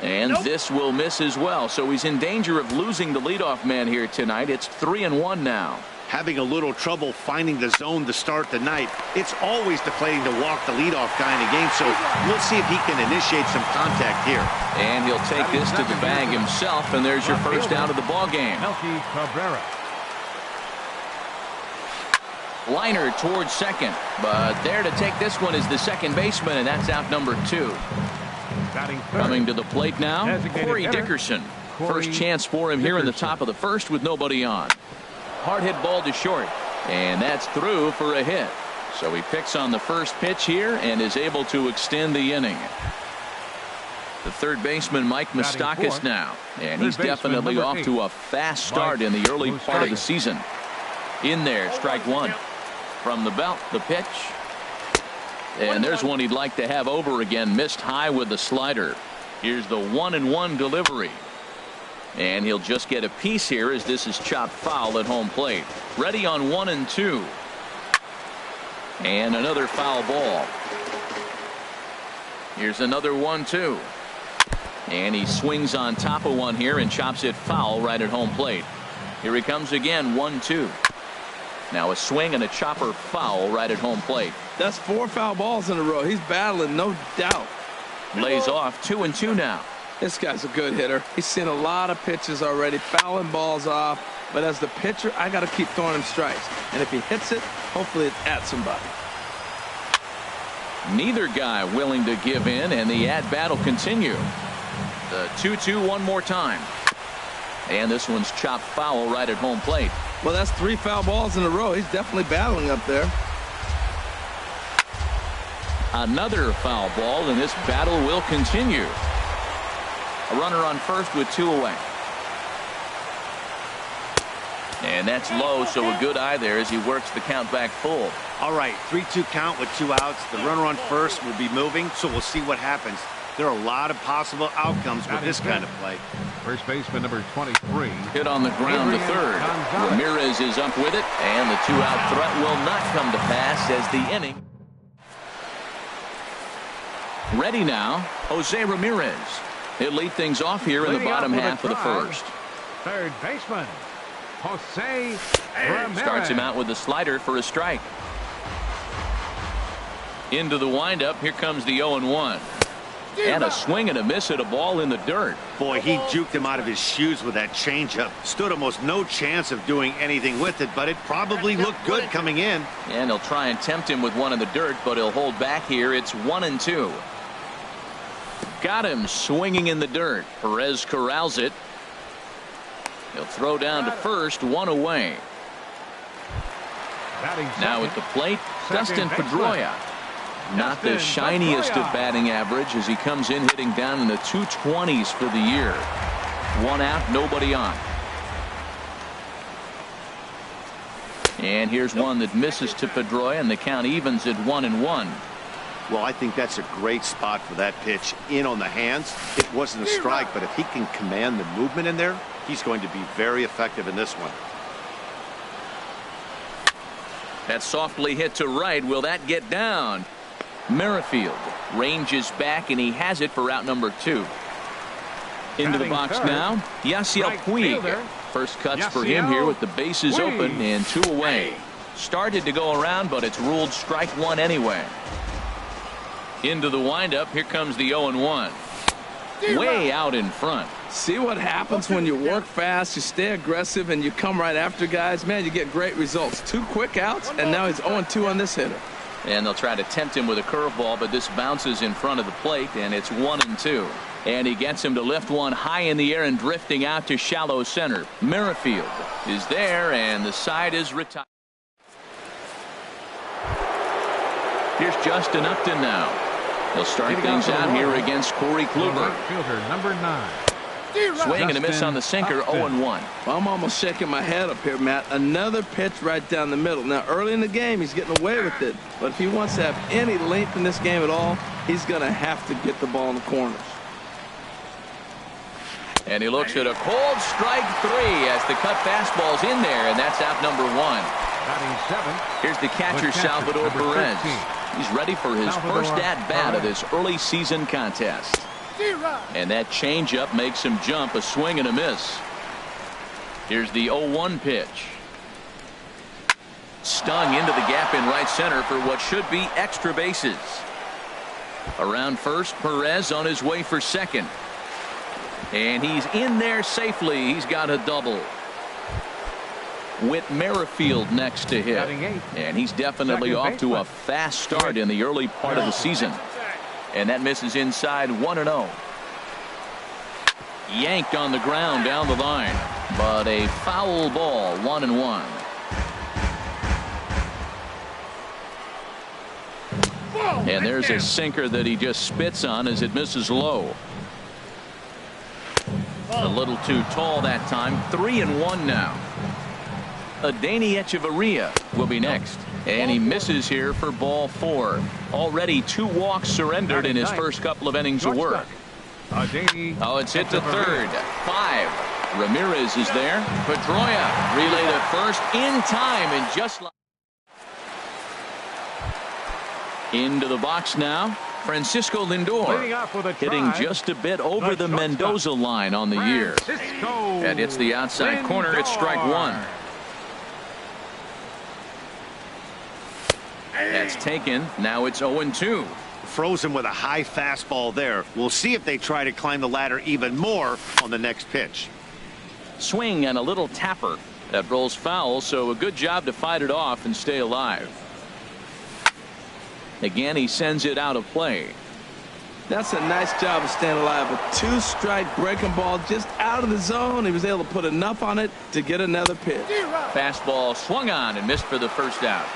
And this will miss as well. So he's in danger of losing the leadoff man here tonight. It's 3-1 now. Having a little trouble finding the zone to start the night. It's always deflating to walk the leadoff guy in a game, so we'll see if he can initiate some contact here. And he'll take this to the bag himself, and there's your first out of the ball game. Liner towards second, but there to take this one is the second baseman, and that's out number 2. Coming to the plate now, Corey Dickerson. First chance for him here in the top of the first with nobody on. Hard hit ball to short, and that's through for a hit. So he picks on the first pitch here and is able to extend the inning. The third baseman, Mike Moustakas, now, and he's definitely off to a fast start in the early part of the season. In there, strike one. From the belt, the pitch. And there's one he'd like to have over again. Missed high with the slider. Here's the 1-1 delivery. And he'll just get a piece here as this is chopped foul at home plate. Ready on 1-2. And another foul ball. Here's another 1-2. And he swings on top of one here and chops it foul right at home plate. Here he comes again, 1-2. Now a swing and a chopper foul right at home plate. That's 4 foul balls in a row. He's battling, no doubt. Lays off 2-2 now. This guy's a good hitter. He's seen a lot of pitches already, fouling balls off. But as the pitcher, I got to keep throwing him strikes. And if he hits it, hopefully it's at somebody. Neither guy willing to give in, and the at-bat will continue. The 2-2 one more time. And this one's chopped foul right at home plate. Well, that's 3 foul balls in a row. He's definitely battling up there. Another foul ball, and this battle will continue. A runner on first with 2 away. And that's low, so a good eye there as he works the count back full. All right, 3-2 count with 2 outs. The runner on first will be moving, so we'll see what happens. There are a lot of possible outcomes with this kind of play. First baseman number 23. Hit on the ground to third. Ramirez is up with it, and the 2-out threat will not come to pass as the inning. Ready now, Jose Ramirez. He'll lead things off here in the bottom half of the first. Third baseman, Jose Ramirez. Starts him out with the slider for a strike. Into the windup, here comes the 0-1. And a swing and a miss at a ball in the dirt. Boy, he juked him out of his shoes with that changeup. Stood almost no chance of doing anything with it, but it probably looked good coming in. And he'll try and tempt him with one in the dirt, but he'll hold back here. It's 1-2. Got him swinging in the dirt. Perez corrals it. He'll throw down to first, 1 away. Now at the plate, Dustin Pedroia. Not the shiniest of batting average as he comes in hitting down in the 220s for the year. 1 out, nobody on. And here's one that misses to Pedroia, and the count evens at 1-1. Well, I think that's a great spot for that pitch. In on the hands. It wasn't a strike, but if he can command the movement in there, he's going to be very effective in this one. That softly hit to right. Will that get down? Merrifield ranges back, and he has it for out number 2. Into the box now, Yasiel Puig. First cuts for him here with the bases open and 2 away. Started to go around, but it's ruled strike 1 anyway. Into the windup, here comes the 0-1. Way out in front. See what happens when you work fast, you stay aggressive, and you come right after guys? Man, you get great results. 2 quick outs, and now he's 0-2 on this hitter. And they'll try to tempt him with a curveball, but this bounces in front of the plate, and it's 1-2. And he gets him to lift one high in the air and drifting out to shallow center. Merrifield is there, and the side is retired. Here's Justin Upton now. He'll start things out here against Corey Kluber. Fielder number 9. Swing and a miss on the sinker, 0-1. Well, I'm almost shaking my head up here, Matt. Another pitch right down the middle. Now, early in the game, he's getting away with it. But if he wants to have any length in this game at all, he's going to have to get the ball in the corners. And he looks at a cold strike 3 as the cut fastball's in there, and that's out number 1. Here's the catcher, Salvador Perez. He's ready for his first at-bat of this early season contest. And that changeup makes him jump, a swing and a miss. Here's the 0-1 pitch. Stung into the gap in right center for what should be extra bases. Around first, Perez on his way for second. And he's in there safely. He's got a double. With Merrifield next to hit. And he's definitely off to a fast start in the early part of the season. And that misses inside, 1-0. Yanked on the ground down the line. But a foul ball, 1-1. And there's a sinker that he just spits on as it misses low. A little too tall that time. 3-1 now. Adeiny Echeverria will be next. And he misses here for ball 4. Already 2 walks surrendered in his first couple of innings of work. Oh, it's hit to third. 5. Ramirez is there. Pedroia relay to first in time, and just like into the box now. Francisco Lindor hitting just a bit over the Mendoza line on the year. And it's the outside corner. It's strike 1. That's taken. Now it's 0-2. Frozen with a high fastball there. We'll see if they try to climb the ladder even more on the next pitch. Swing and a little tapper that rolls foul, so a good job to fight it off and stay alive. Again, he sends it out of play. That's a nice job of staying alive. A 2-strike breaking ball just out of the zone. He was able to put enough on it to get another pitch. Fastball swung on and missed for the first out.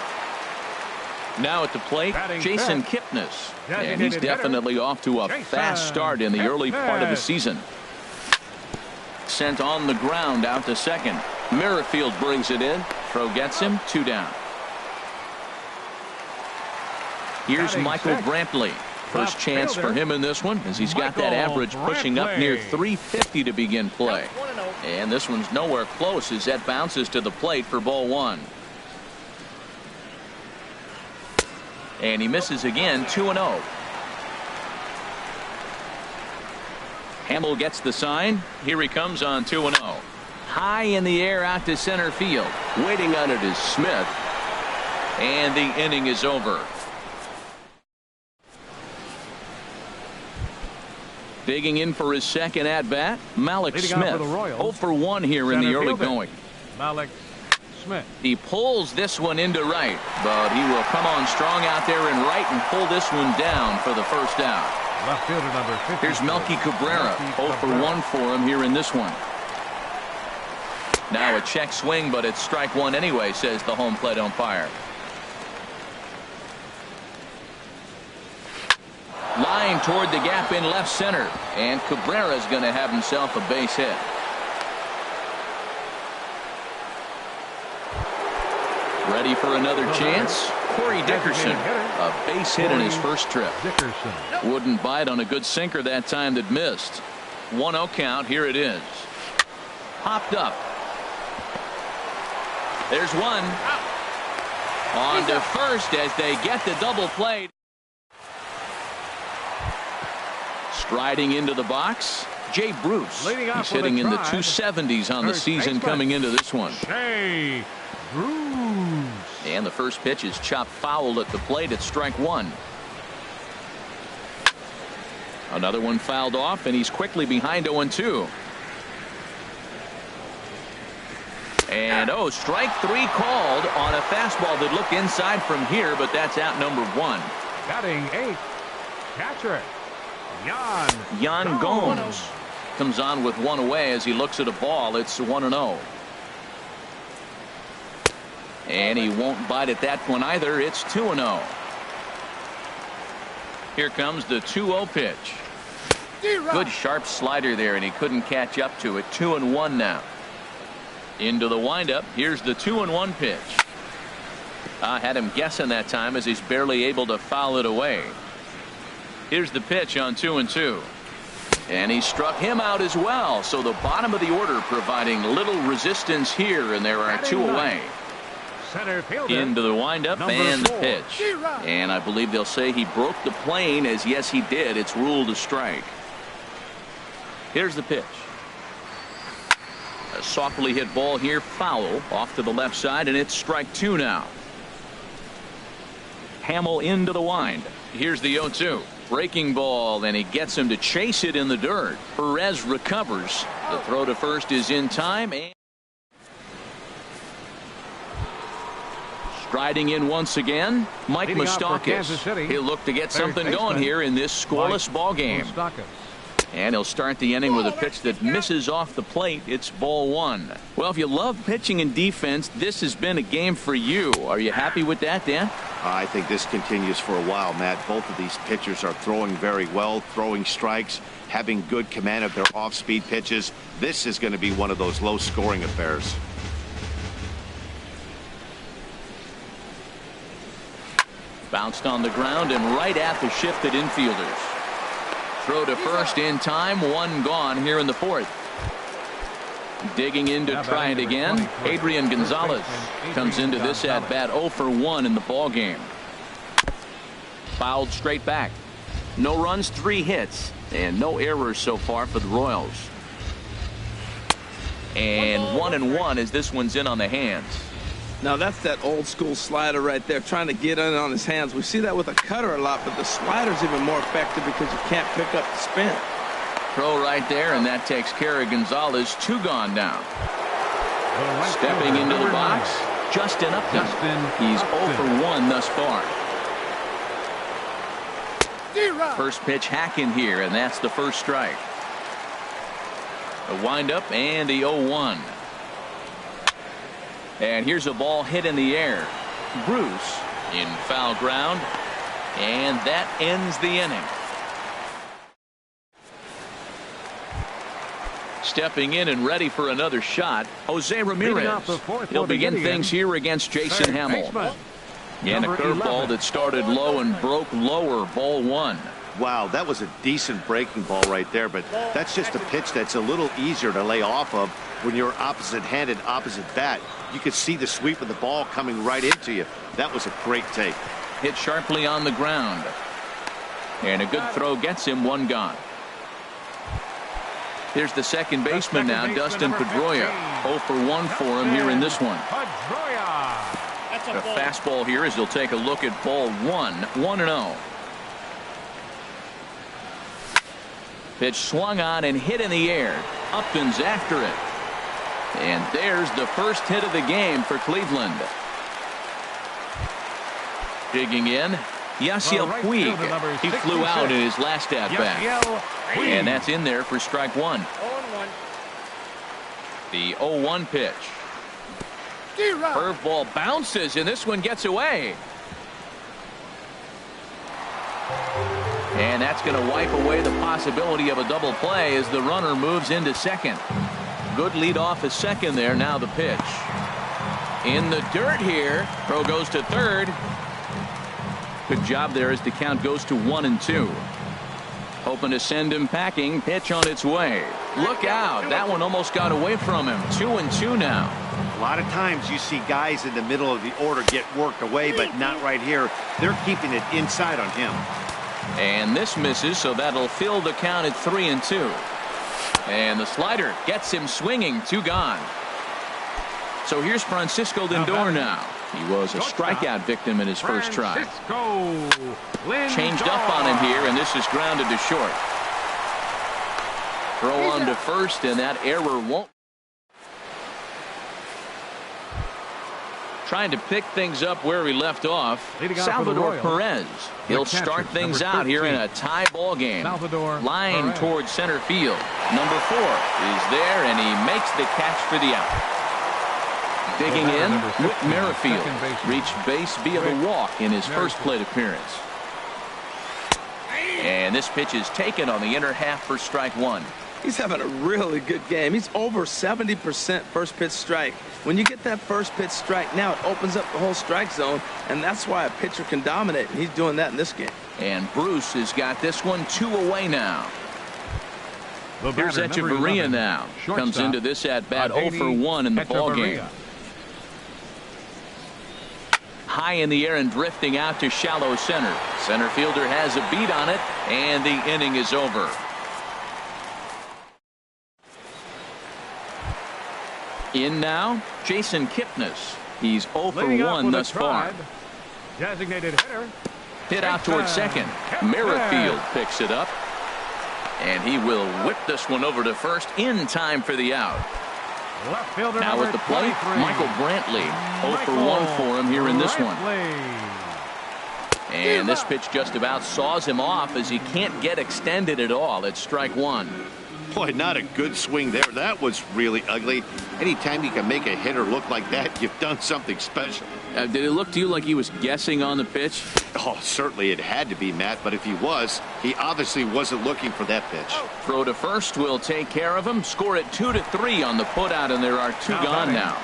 Now at the plate, Jason Kipnis. And he's definitely off to a fast start in the early part of the season. Sent on the ground out to second. Merrifield brings it in. Throw gets him. 2 down. Here's Michael Brantley. First chance for him in this one, as he's got that average pushing up near 350 to begin play. And this one's nowhere close as that bounces to the plate for ball 1. And he misses again, 2-0. Hamill gets the sign. Here he comes on 2-0. High in the air out to center field. Waiting on it is Smith. And the inning is over. Digging in for his second at-bat, Malik Smith. 0 for 1 here in the early going. Malik Smith. He pulls this one into right, but he will come on strong out there in right and pull this one down for the first out. Left fielder number 50. Here's Melky Cabrera. 0 for 1 for him here in this one. Now a check swing, but it's strike 1 anyway, says the home plate umpire. Line toward the gap in left center, and Cabrera's going to have himself a base hit. Ready for another chance? Corey Dickerson, a base hit in his first trip. Wouldn't bite on a good sinker that time that missed. 1-0 count. Here it is. Popped up. There's one. On to first as they get the double play. Striding into the box, Jay Bruce. He's hitting in the 270s on the season coming into this one. Jay Bruce. And the first pitch is chopped foul at the plate at strike 1. Another one fouled off, and he's quickly behind 0-2. And strike 3 called on a fastball that looked inside from here, but that's out number 1. Batting 8th, catcher Yan Gomes comes on with 1 away as he looks at a ball. It's 1-0. And he won't bite at that one either. It's 2-0. Here comes the 2-0 pitch. Good sharp slider there, and he couldn't catch up to it. 2-1 now. Into the windup. Here's the 2-1 pitch. I had him guessing that time as he's barely able to foul it away. Here's the pitch on 2-2. And he struck him out as well. So the bottom of the order providing little resistance here, and there are 2 away. Into the windup and the pitch. And I believe they'll say he broke the plane, as yes he did. It's ruled a strike. Here's the pitch. A softly hit ball here, foul off to the left side, and it's strike 2 now. Hamill into the wind. Here's the 0-2. Breaking ball, and he gets him to chase it in the dirt. Perez recovers. The throw to first is in time. And striding in once again, Mike Moustakas. He'll look to get something going here in this scoreless ball game. And he'll start the inning with a pitch that misses off the plate. It's ball 1. Well, if you love pitching and defense, this has been a game for you. Are you happy with that, Dan? I think this continues for a while, Matt. Both of these pitchers are throwing very well, throwing strikes, having good command of their off-speed pitches. This is going to be one of those low-scoring affairs. Bounced on the ground and right at the shifted infielders. Throw to first in time. 1 gone here in the 4th. Digging in to try it again. Adrian Gonzalez comes into this at bat 0 for 1 in the ball game. Fouled straight back. No runs, 3 hits, and no errors so far for the Royals. And 1-1 as this one's in on the hands. Now that's that old school slider right there, trying to get in on his hands. We see that with a cutter a lot, but the slider's even more effective because you can't pick up the spin. Throw right there, and that takes care of Gonzalez. 2 gone now. Stepping into the box, Justin Upton. He's 0 for 1 thus far. First pitch hack in here, and that's the first strike. A windup and the 0-1. And here's a ball hit in the air. Bruce in foul ground, and that ends the inning. Stepping in and ready for another shot, Jose Ramirez. He'll begin things here against Jason Hamill. And a curveball that started low and broke lower, ball 1. Wow, that was a decent breaking ball right there, but that's just a pitch that's a little easier to lay off of when you're opposite-handed, opposite bat. You could see the sweep of the ball coming right into you. That was a great take. Hit sharply on the ground. And a good throw gets him. 1 gone. Here's the second baseman now, Dustin Pedroia. 0 for 1 for him here in this one. A fastball here as he'll take a look at ball 1. 1-0. Pitch swung on and hit in the air. Upton's after it. And there's the first hit of the game for Cleveland. Digging in, Yasiel Puig. He flew out in his last at-bat. And that's in there for strike 1. The 0-1 pitch. Curveball bounces, and this one gets away. And that's going to wipe away the possibility of a double play as the runner moves into second. Good lead off at second there. Now the pitch. In the dirt here. Throw goes to third. Good job there as the count goes to 1-2. Hoping to send him packing. Pitch on its way. Look out. That one almost got away from him. 2-2 now. A lot of times you see guys in the middle of the order get worked away, but not right here. They're keeping it inside on him. And this misses, so that'll fill the count at 3-2. And the slider gets him swinging. 2 gone. So here's Francisco Lindor now. He was a strikeout victim in his first try. Changed up on him here, and this is grounded to short. Throw on to first, and that error won't. Trying to pick things up where he left off. Salvador Perez. He'll start things out here in a tie ball game. Line towards center field. Number 4 is there, and he makes the catch for the out. Digging in, Whit Merrifield reached base via the walk in his first plate appearance. And this pitch is taken on the inner half for strike 1. He's having a really good game. He's over 70% first pitch strike. When you get that first pitch strike, now it opens up the whole strike zone, and that's why a pitcher can dominate, and he's doing that in this game. And Bruce has got this one 2 away now. Here's Echeverria now. Comes into this at-bat 0 for 1 in the ballgame. High in the air and drifting out to shallow center. Center fielder has a beat on it, and the inning is over. In now, Jason Kipnis. He's 0 for 1 thus far. Designated hitter. Hit out towards second. Merrifield picks it up. And he will whip this one over to first in time for the out. Left fielder now at the plate, 23. Michael Brantley. 0 for 1 for him here in this one. And this pitch just about saws him off as he can't get extended at all. It's strike 1. Boy, not a good swing there. That was really ugly. Anytime you can make a hitter look like that, you've done something special. Did it look to you like he was guessing on the pitch? Oh, certainly it had to be, Matt, but if he was, he obviously wasn't looking for that pitch. Throw to first will take care of him. Score it 2-3 on the putout, and there are 2 gone now.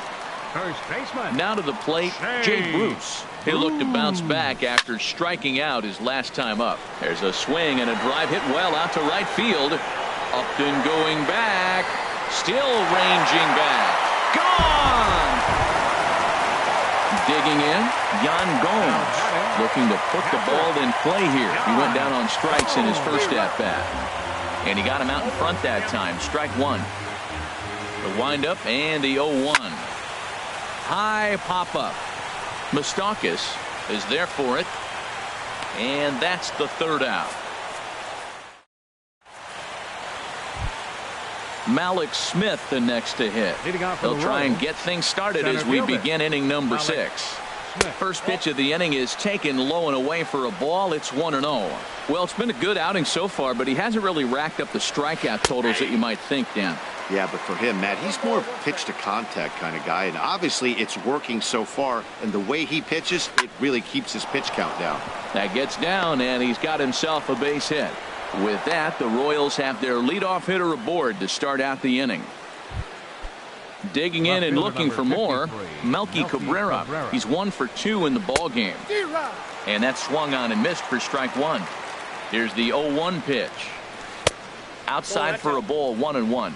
First baseman. Now to the plate, Jay Bruce. He looked to bounce back after striking out his last time up. There's a swing and a drive hit well out to right field. Upton going back. Still ranging back. Gone! Digging in, Yan Gomes. Looking to put the ball in play here. He went down on strikes in his first at-bat. And he got him out in front that time. Strike 1. The windup and the 0-1. High pop-up. Moustakas is there for it. And that's the 3rd out. Malik Smith the next to hit. He'll try and get things started as we begin inning number 6. First pitch of the inning is taken low and away for a ball. It's 1-0. Well, it's been a good outing so far, but he hasn't really racked up the strikeout totals that you might think, Dan. Yeah, but for him, Matt, he's more pitch to contact kind of guy, and obviously it's working so far, and the way he pitches, it really keeps his pitch count down. That gets down, and he's got himself a base hit. With that, the Royals have their leadoff hitter aboard to start out the inning. Digging in and looking for more, Melky Cabrera. He's 1 for 2 in the ball game. And that swung on and missed for strike 1. Here's the 0-1 pitch. Outside for a ball, 1-1.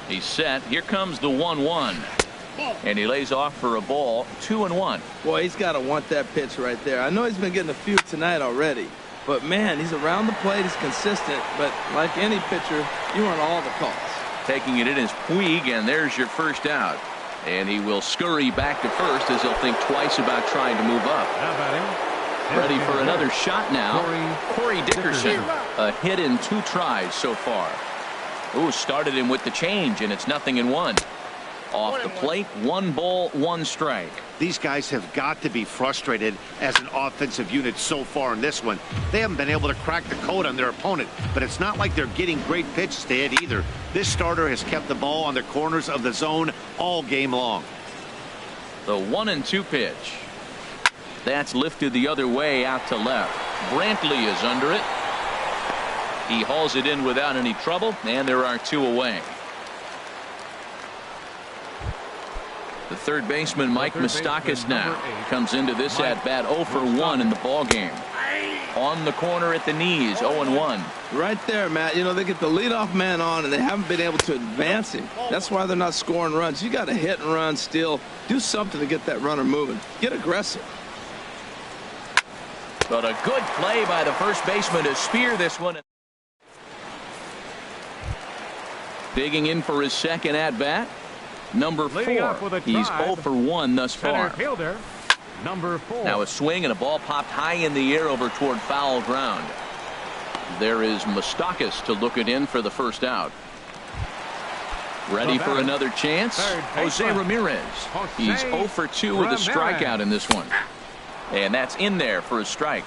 He's set. Here comes the 1-1. And he lays off for a ball, 2-1. Boy, he's got to want that pitch right there. I know he's been getting a few tonight already. But, man, he's around the plate. He's consistent. But like any pitcher, you want all the calls. Taking it in is Puig, and there's your first out. And he will scurry back to first as he'll think twice about trying to move up. Ready for another shot now. Corey Dickerson. A hit in 2 tries so far. Ooh, started him with the change, and it's 0-1. Off the plate, 1 ball, 1 strike. These guys have got to be frustrated as an offensive unit so far in this one. They haven't been able to crack the code on their opponent, but it's not like they're getting great pitches to hit either. This starter has kept the ball on the corners of the zone all game long. The 1-2 pitch. That's lifted the other way out to left. Brantley is under it. He hauls it in without any trouble, and there are 2 away. The third baseman, Mike Moustakas, now comes into this at-bat 0 for 1 in the ballgame. On the corner at the knees, 0-1. Right there, Matt. You know, they get the leadoff man on, and they haven't been able to advance him. That's why they're not scoring runs. You got to hit and run still. Do something to get that runner moving. Get aggressive. But a good play by the first baseman to spear this one. Digging in for his second at-bat. Number 4. He's 0 for 1 thus far. Fielder, number 4. Now a swing and a ball popped high in the air over toward foul ground. There is Moustakas to look it in for the first out. Ready for another chance? Jose Ramirez. He's 0 for 2 with a strikeout in this one. And that's in there for a strike.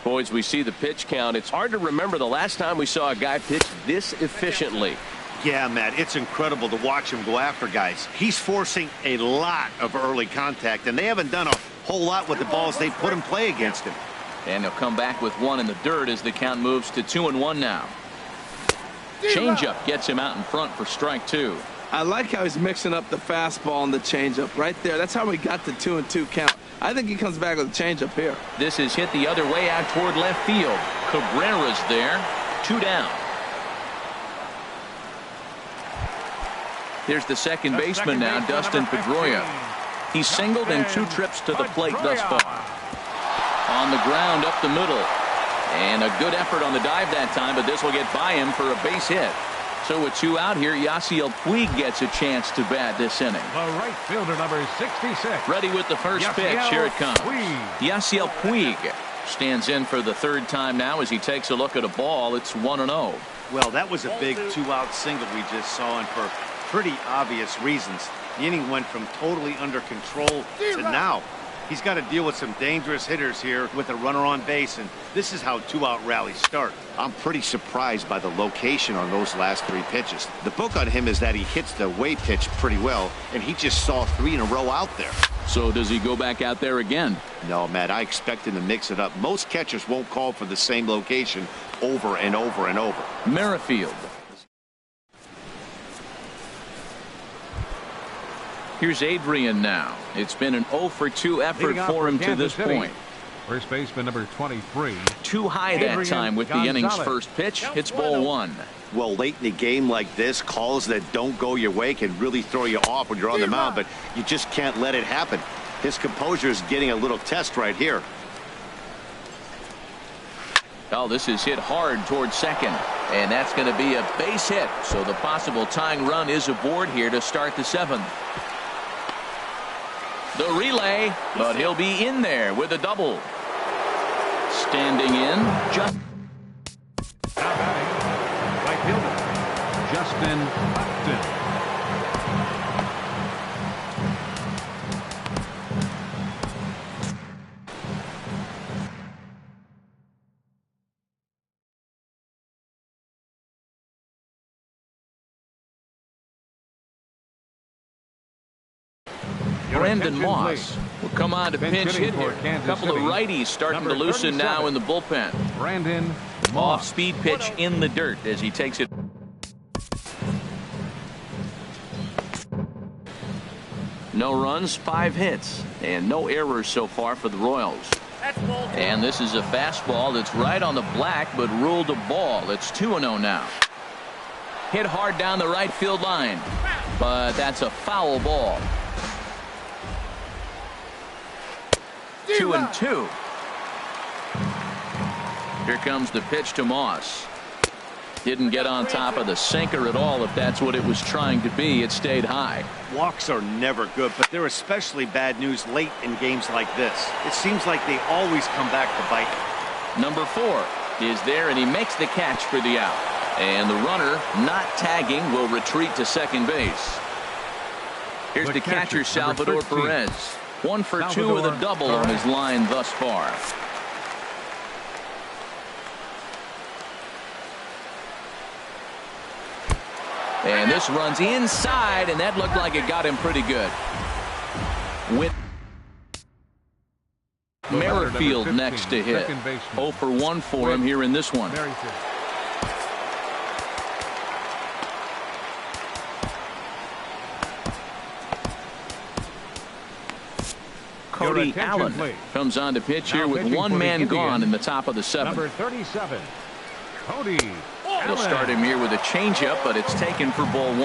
Boys, we see the pitch count. It's hard to remember the last time we saw a guy pitch this efficiently. Yeah, Matt, it's incredible to watch him go after guys. He's forcing a lot of early contact, and they haven't done a whole lot with the balls they put in play against him. And he'll come back with one in the dirt as the count moves to 2-1 now. Changeup gets him out in front for strike 2. I like how he's mixing up the fastball and the changeup right there. That's how we got the 2-2 count. I think he comes back with a changeup here. This is hit the other way out toward left field. Cabrera's there. 2 down. Here's the second baseman now, Dustin Pedroia. He's singled in 2 trips to the plate thus far. On the ground up the middle. And a good effort on the dive that time, but this will get by him for a base hit. So with 2 out here, Yasiel Puig gets a chance to bat this inning. The right fielder, number 66. Ready with the first pitch. Here it comes. Yasiel Puig stands in for the 3rd time now as he takes a look at a ball. It's 1-0. Well, that was a big 2-out single we just saw, and for pretty obvious reasons. The inning went from totally under control to now. He's got to deal with some dangerous hitters here with a runner on base, and this is how 2-out rallies start. I'm pretty surprised by the location on those last 3 pitches. The book on him is that he hits the away pitch pretty well, and he just saw 3 in a row out there. So does he go back out there again? No, Matt, I expect him to mix it up. Most catchers won't call for the same location over and over and over. Merrifield. Here's Adrian now. It's been an 0 for 2 effort for him to this point. First baseman number 23. Too high that time with the inning's first pitch. It's ball 1. Well, late in a game like this, calls that don't go your way can really throw you off when you're on the mound, but you just can't let it happen. His composure is getting a little test right here. Oh, this is hit hard towards second, and that's going to be a base hit. So the possible tying run is aboard here to start the 7th. The relay, but he'll be in there with a double. Standing in, just Right fielder, Justin Upton. Brandon Moss will come on to pinch hit here. A couple of righties starting to loosen now in the bullpen. Brandon Moss. Off-speed pitch in the dirt as he takes it. No runs, 5 hits, and no errors so far for the Royals. And this is a fastball that's right on the black, but ruled a ball. It's 2-0 now. Hit hard down the right field line, but that's a foul ball. 2-2. Here comes the pitch to Moss. Didn't get on top of the sinker at all, if that's what it was trying to be. It stayed high. Walks are never good, but they're especially bad news late in games like this. It seems like they always come back to bite. Number 4 is there, and he makes the catch for the out. And the runner, not tagging, will retreat to second base. Here's the catcher, Salvador Perez. 1 for 2 with a double on his line thus far. And this runs inside, and that looked like it got him pretty good. With Merrifield next to hit. 0 for 1 for him here in this one. Cody Allen comes on to pitch here with 1 man gone in the top of the 7th. Number 37, Cody They'll start him here with a changeup, but it's taken for ball 1.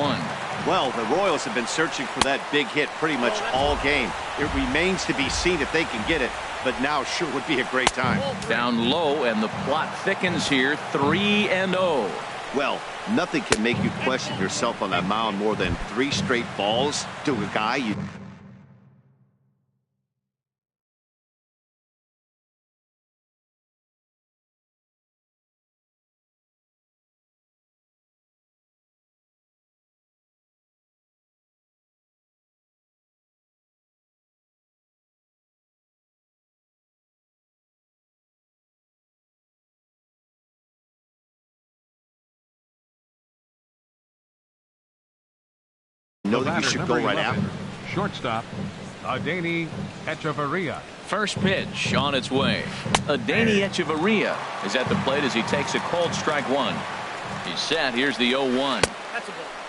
Well, the Royals have been searching for that big hit pretty much all game. It remains to be seen if they can get it, but now sure would be a great time. Down low, and the plot thickens here, 3-0. Well, nothing can make you question yourself on that mound more than 3 straight balls to a guy you know that you should go right after. Shortstop, Adeiny Echeverria. First pitch on its way. Adeiny Echeverria is at the plate as he takes a cold strike one. He's set. Here's the 0-1.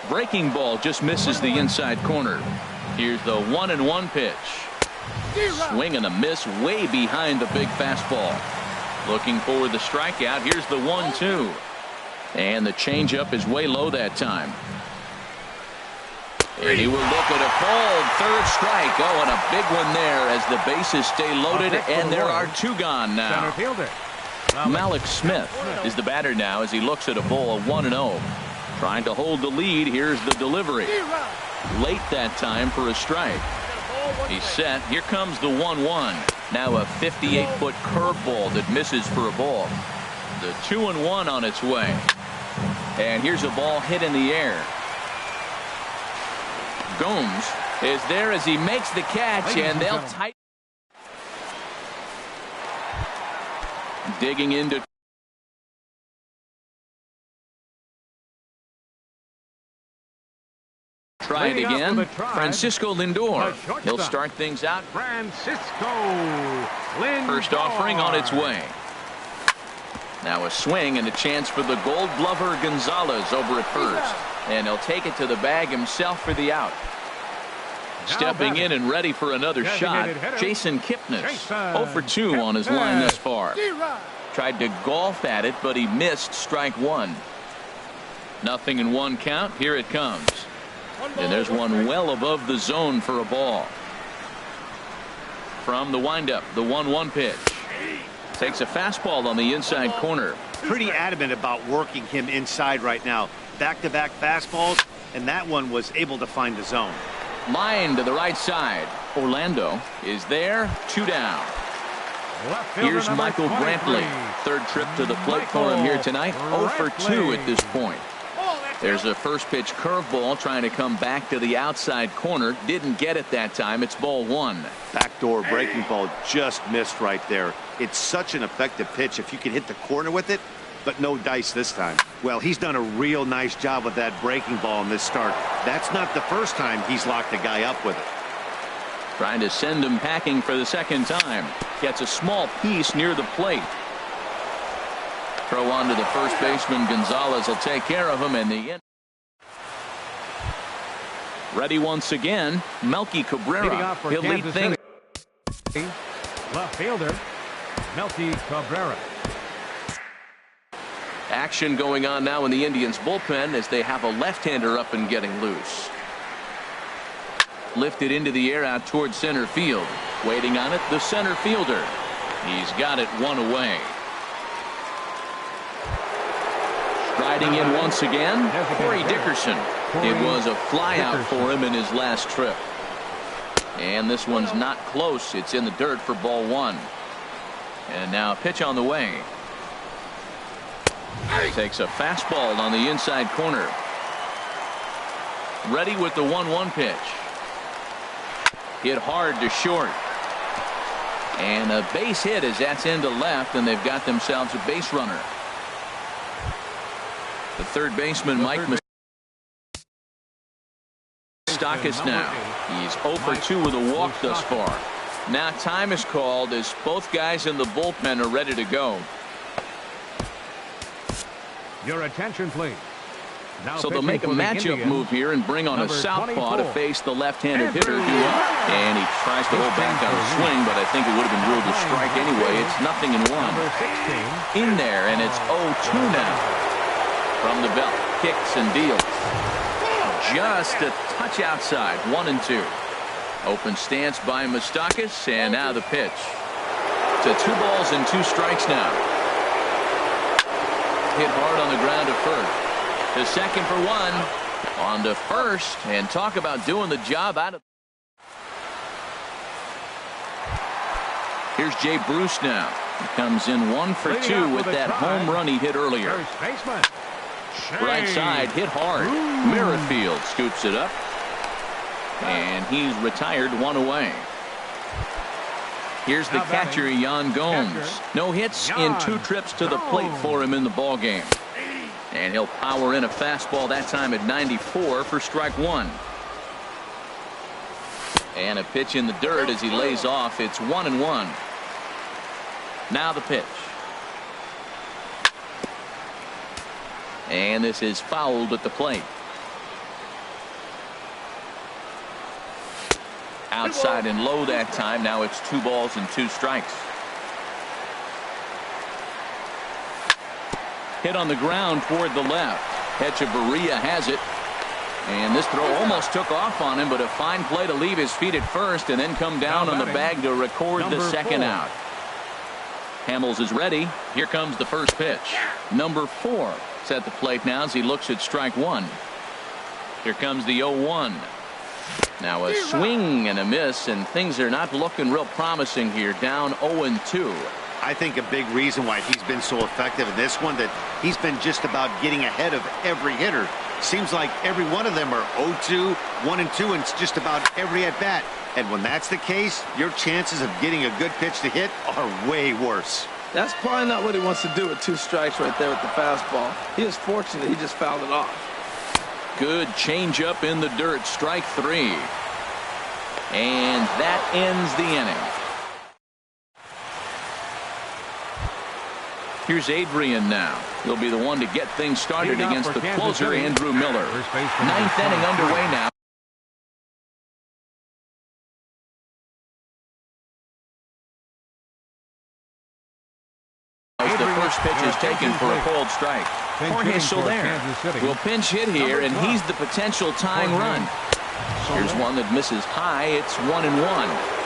Breaking ball just misses the inside corner. Here's the 1-1 pitch. Swing and a miss way behind the big fastball. Looking for the strikeout. Here's the 1-2. And the changeup is way low that time. And he will look at a cold third strike. Oh, and a big one there as the bases stay loaded, and there are two gone now. Malik Smith is the batter now as he looks at a ball 1-0. Trying to hold the lead. Here's the delivery. Late that time for a strike. He's set. Here comes the 1-1. Now a 58-foot curveball that misses for a ball. The 2-1 on its way. And here's a ball hit in the air. Gomes is there as he makes the catch, and they'll tighten. Digging into. Try it again. Francisco Lindor. He'll start things out. Francisco Lindor. First offering on its way. Now a swing and a chance for the Gold Glover Gonzalez over at first. And he'll take it to the bag himself for the out. Stepping in and ready for another shot, Jason Kipnis. 0 for 2 on his line thus far. Tried to golf at it, but he missed strike one. 0-1 count. Here it comes. And there's one well above the zone for a ball. From the windup, the 1-1 pitch. Takes a fastball on the inside corner. Pretty adamant about working him inside right now. Back-to-back fastballs, and that one was able to find the zone. Line to the right side. Orlando is there. 2 down. Here's Michael Brantley. Third trip to the plate for him here tonight. 0 for 2 at this point. There's a first pitch curveball trying to come back to the outside corner. Didn't get it that time. It's ball one. Backdoor breaking ball just missed right there. It's such an effective pitch if you can hit the corner with it, but no dice this time. Well, he's done a real nice job with that breaking ball in this start. That's not the first time he's locked a guy up with it. Trying to send him packing for the second time. Gets a small piece near the plate. Throw on to the first baseman. Gonzalez will take care of him in the end. Ready once again. Melky Cabrera. He'll lead things. Left fielder, Melky Cabrera. Action going on now in the Indians bullpen as they have a left-hander up and getting loose. Lifted into the air out towards center field. Waiting on it, the center fielder. He's got it one away. Riding in once again, Corey Dickerson. It was a flyout for him in his last trip. And this one's not close. It's in the dirt for ball one. And now a pitch on the way. Takes a fastball on the inside corner. Ready with the 1-1 pitch. Hit hard to short. And a base hit as that's into left, and they've got themselves a base runner. The third baseman, Mike Moustakas now. He's 0 for 2 with a walk thus far. Now time is called as both guys in the bullpen are ready to go. Your attention, please. Now so they'll make a matchup move here and bring on a southpaw to face the left-handed hitter. And he tries to hold back on the swing, but I think it would have been ruled a strike anyway. It's 0-1. In there, and it's 0-2 now. From the belt, kicks and deals. Just a touch outside, 1-2. Open stance by Moustakas, and now the pitch. To 2 balls and 2 strikes now. Hit hard on the ground to first. To second for 1. On to first, and talk about doing the job out of. Here's Jay Bruce now. He comes in 1 for 2 with that home run he hit earlier. Right side, hit hard. Merrifield scoops it up. And he's retired 1 away. Here's the catcher, Yan Gomes. No hits in 2 trips to the plate for him in the ballgame. And he'll power in a fastball that time at 94 for strike 1. And a pitch in the dirt as he lays off. It's 1-1. Now the pitch. And this is fouled at the plate. Outside and low that time. Now it's 2 balls and 2 strikes. Hit on the ground toward the left. Hechavarria has it. And this throw almost took off on him, but a fine play to leave his feet at first and then come down on the bag to record the second out. Hamels is ready. Here comes the first pitch. Number 4 is at the plate now as he looks at strike 1. Here comes the 0-1. Now a swing and a miss, and things are not looking real promising here. Down 0-2. I think a big reason why he's been so effective in this one, that he's been just about getting ahead of every hitter. Seems like every one of them are 0-2, 1-2, and it's just about every at-bat. And when that's the case, your chances of getting a good pitch to hit are way worse. That's probably not what he wants to do with 2 strikes right there with the fastball. He is fortunate he just fouled it off. Good changeup in the dirt. Strike 3. And that ends the inning. Here's Adrian now. He'll be the one to get things started against the closer, Andrew Miller. 9th inning underway now. As the first pitch is taken for a cold strike. Jorge Soler will pinch hit here, and he's the potential tying run. Here's one that misses high. It's 1-1.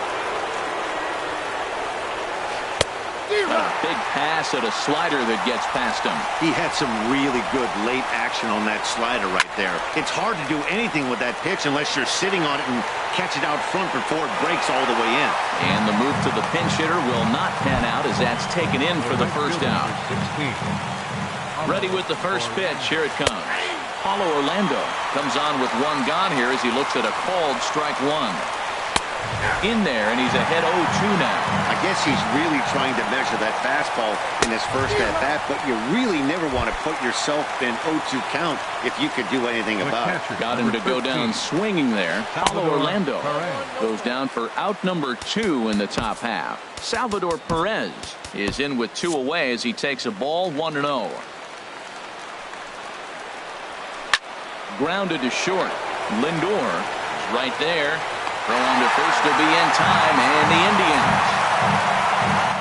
A big pass at a slider that gets past him. He had some really good late action on that slider right there. It's hard to do anything with that pitch unless you're sitting on it and catch it out front before it breaks all the way in. And the move to the pinch hitter will not pan out as that's taken in for the first out. Ready with the first pitch. Here it comes. Paulo Orlando comes on with 1 gone here as he looks at a called strike 1. In there, and he's ahead 0-2 now. I guess he's really trying to measure that fastball in his first at-bat, but you really never want to put yourself in 0-2 count if you could do anything about it. Got him to go down swinging there. Paulo Orlando goes down for out number 2 in the top half. Salvador Perez is in with 2 away as he takes a ball 1-0. Grounded to short. Lindor is right there. Throw on to first will be in time, and the Indians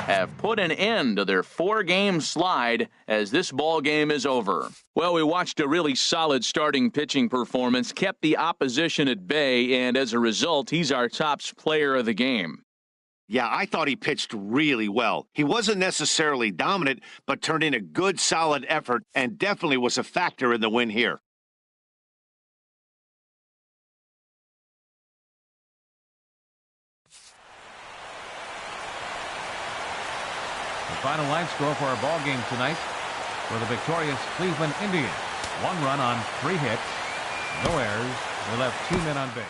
have put an end to their 4-game slide as this ball game is over. Well, we watched a really solid starting pitching performance, kept the opposition at bay, and as a result, he's our top player of the game. Yeah, I thought he pitched really well. He wasn't necessarily dominant, but turned in a good, solid effort and definitely was a factor in the win here. The final line score for our ball game tonight for the victorious Cleveland Indians. 1 run on 3 hits, no errors. They left 2 men on base.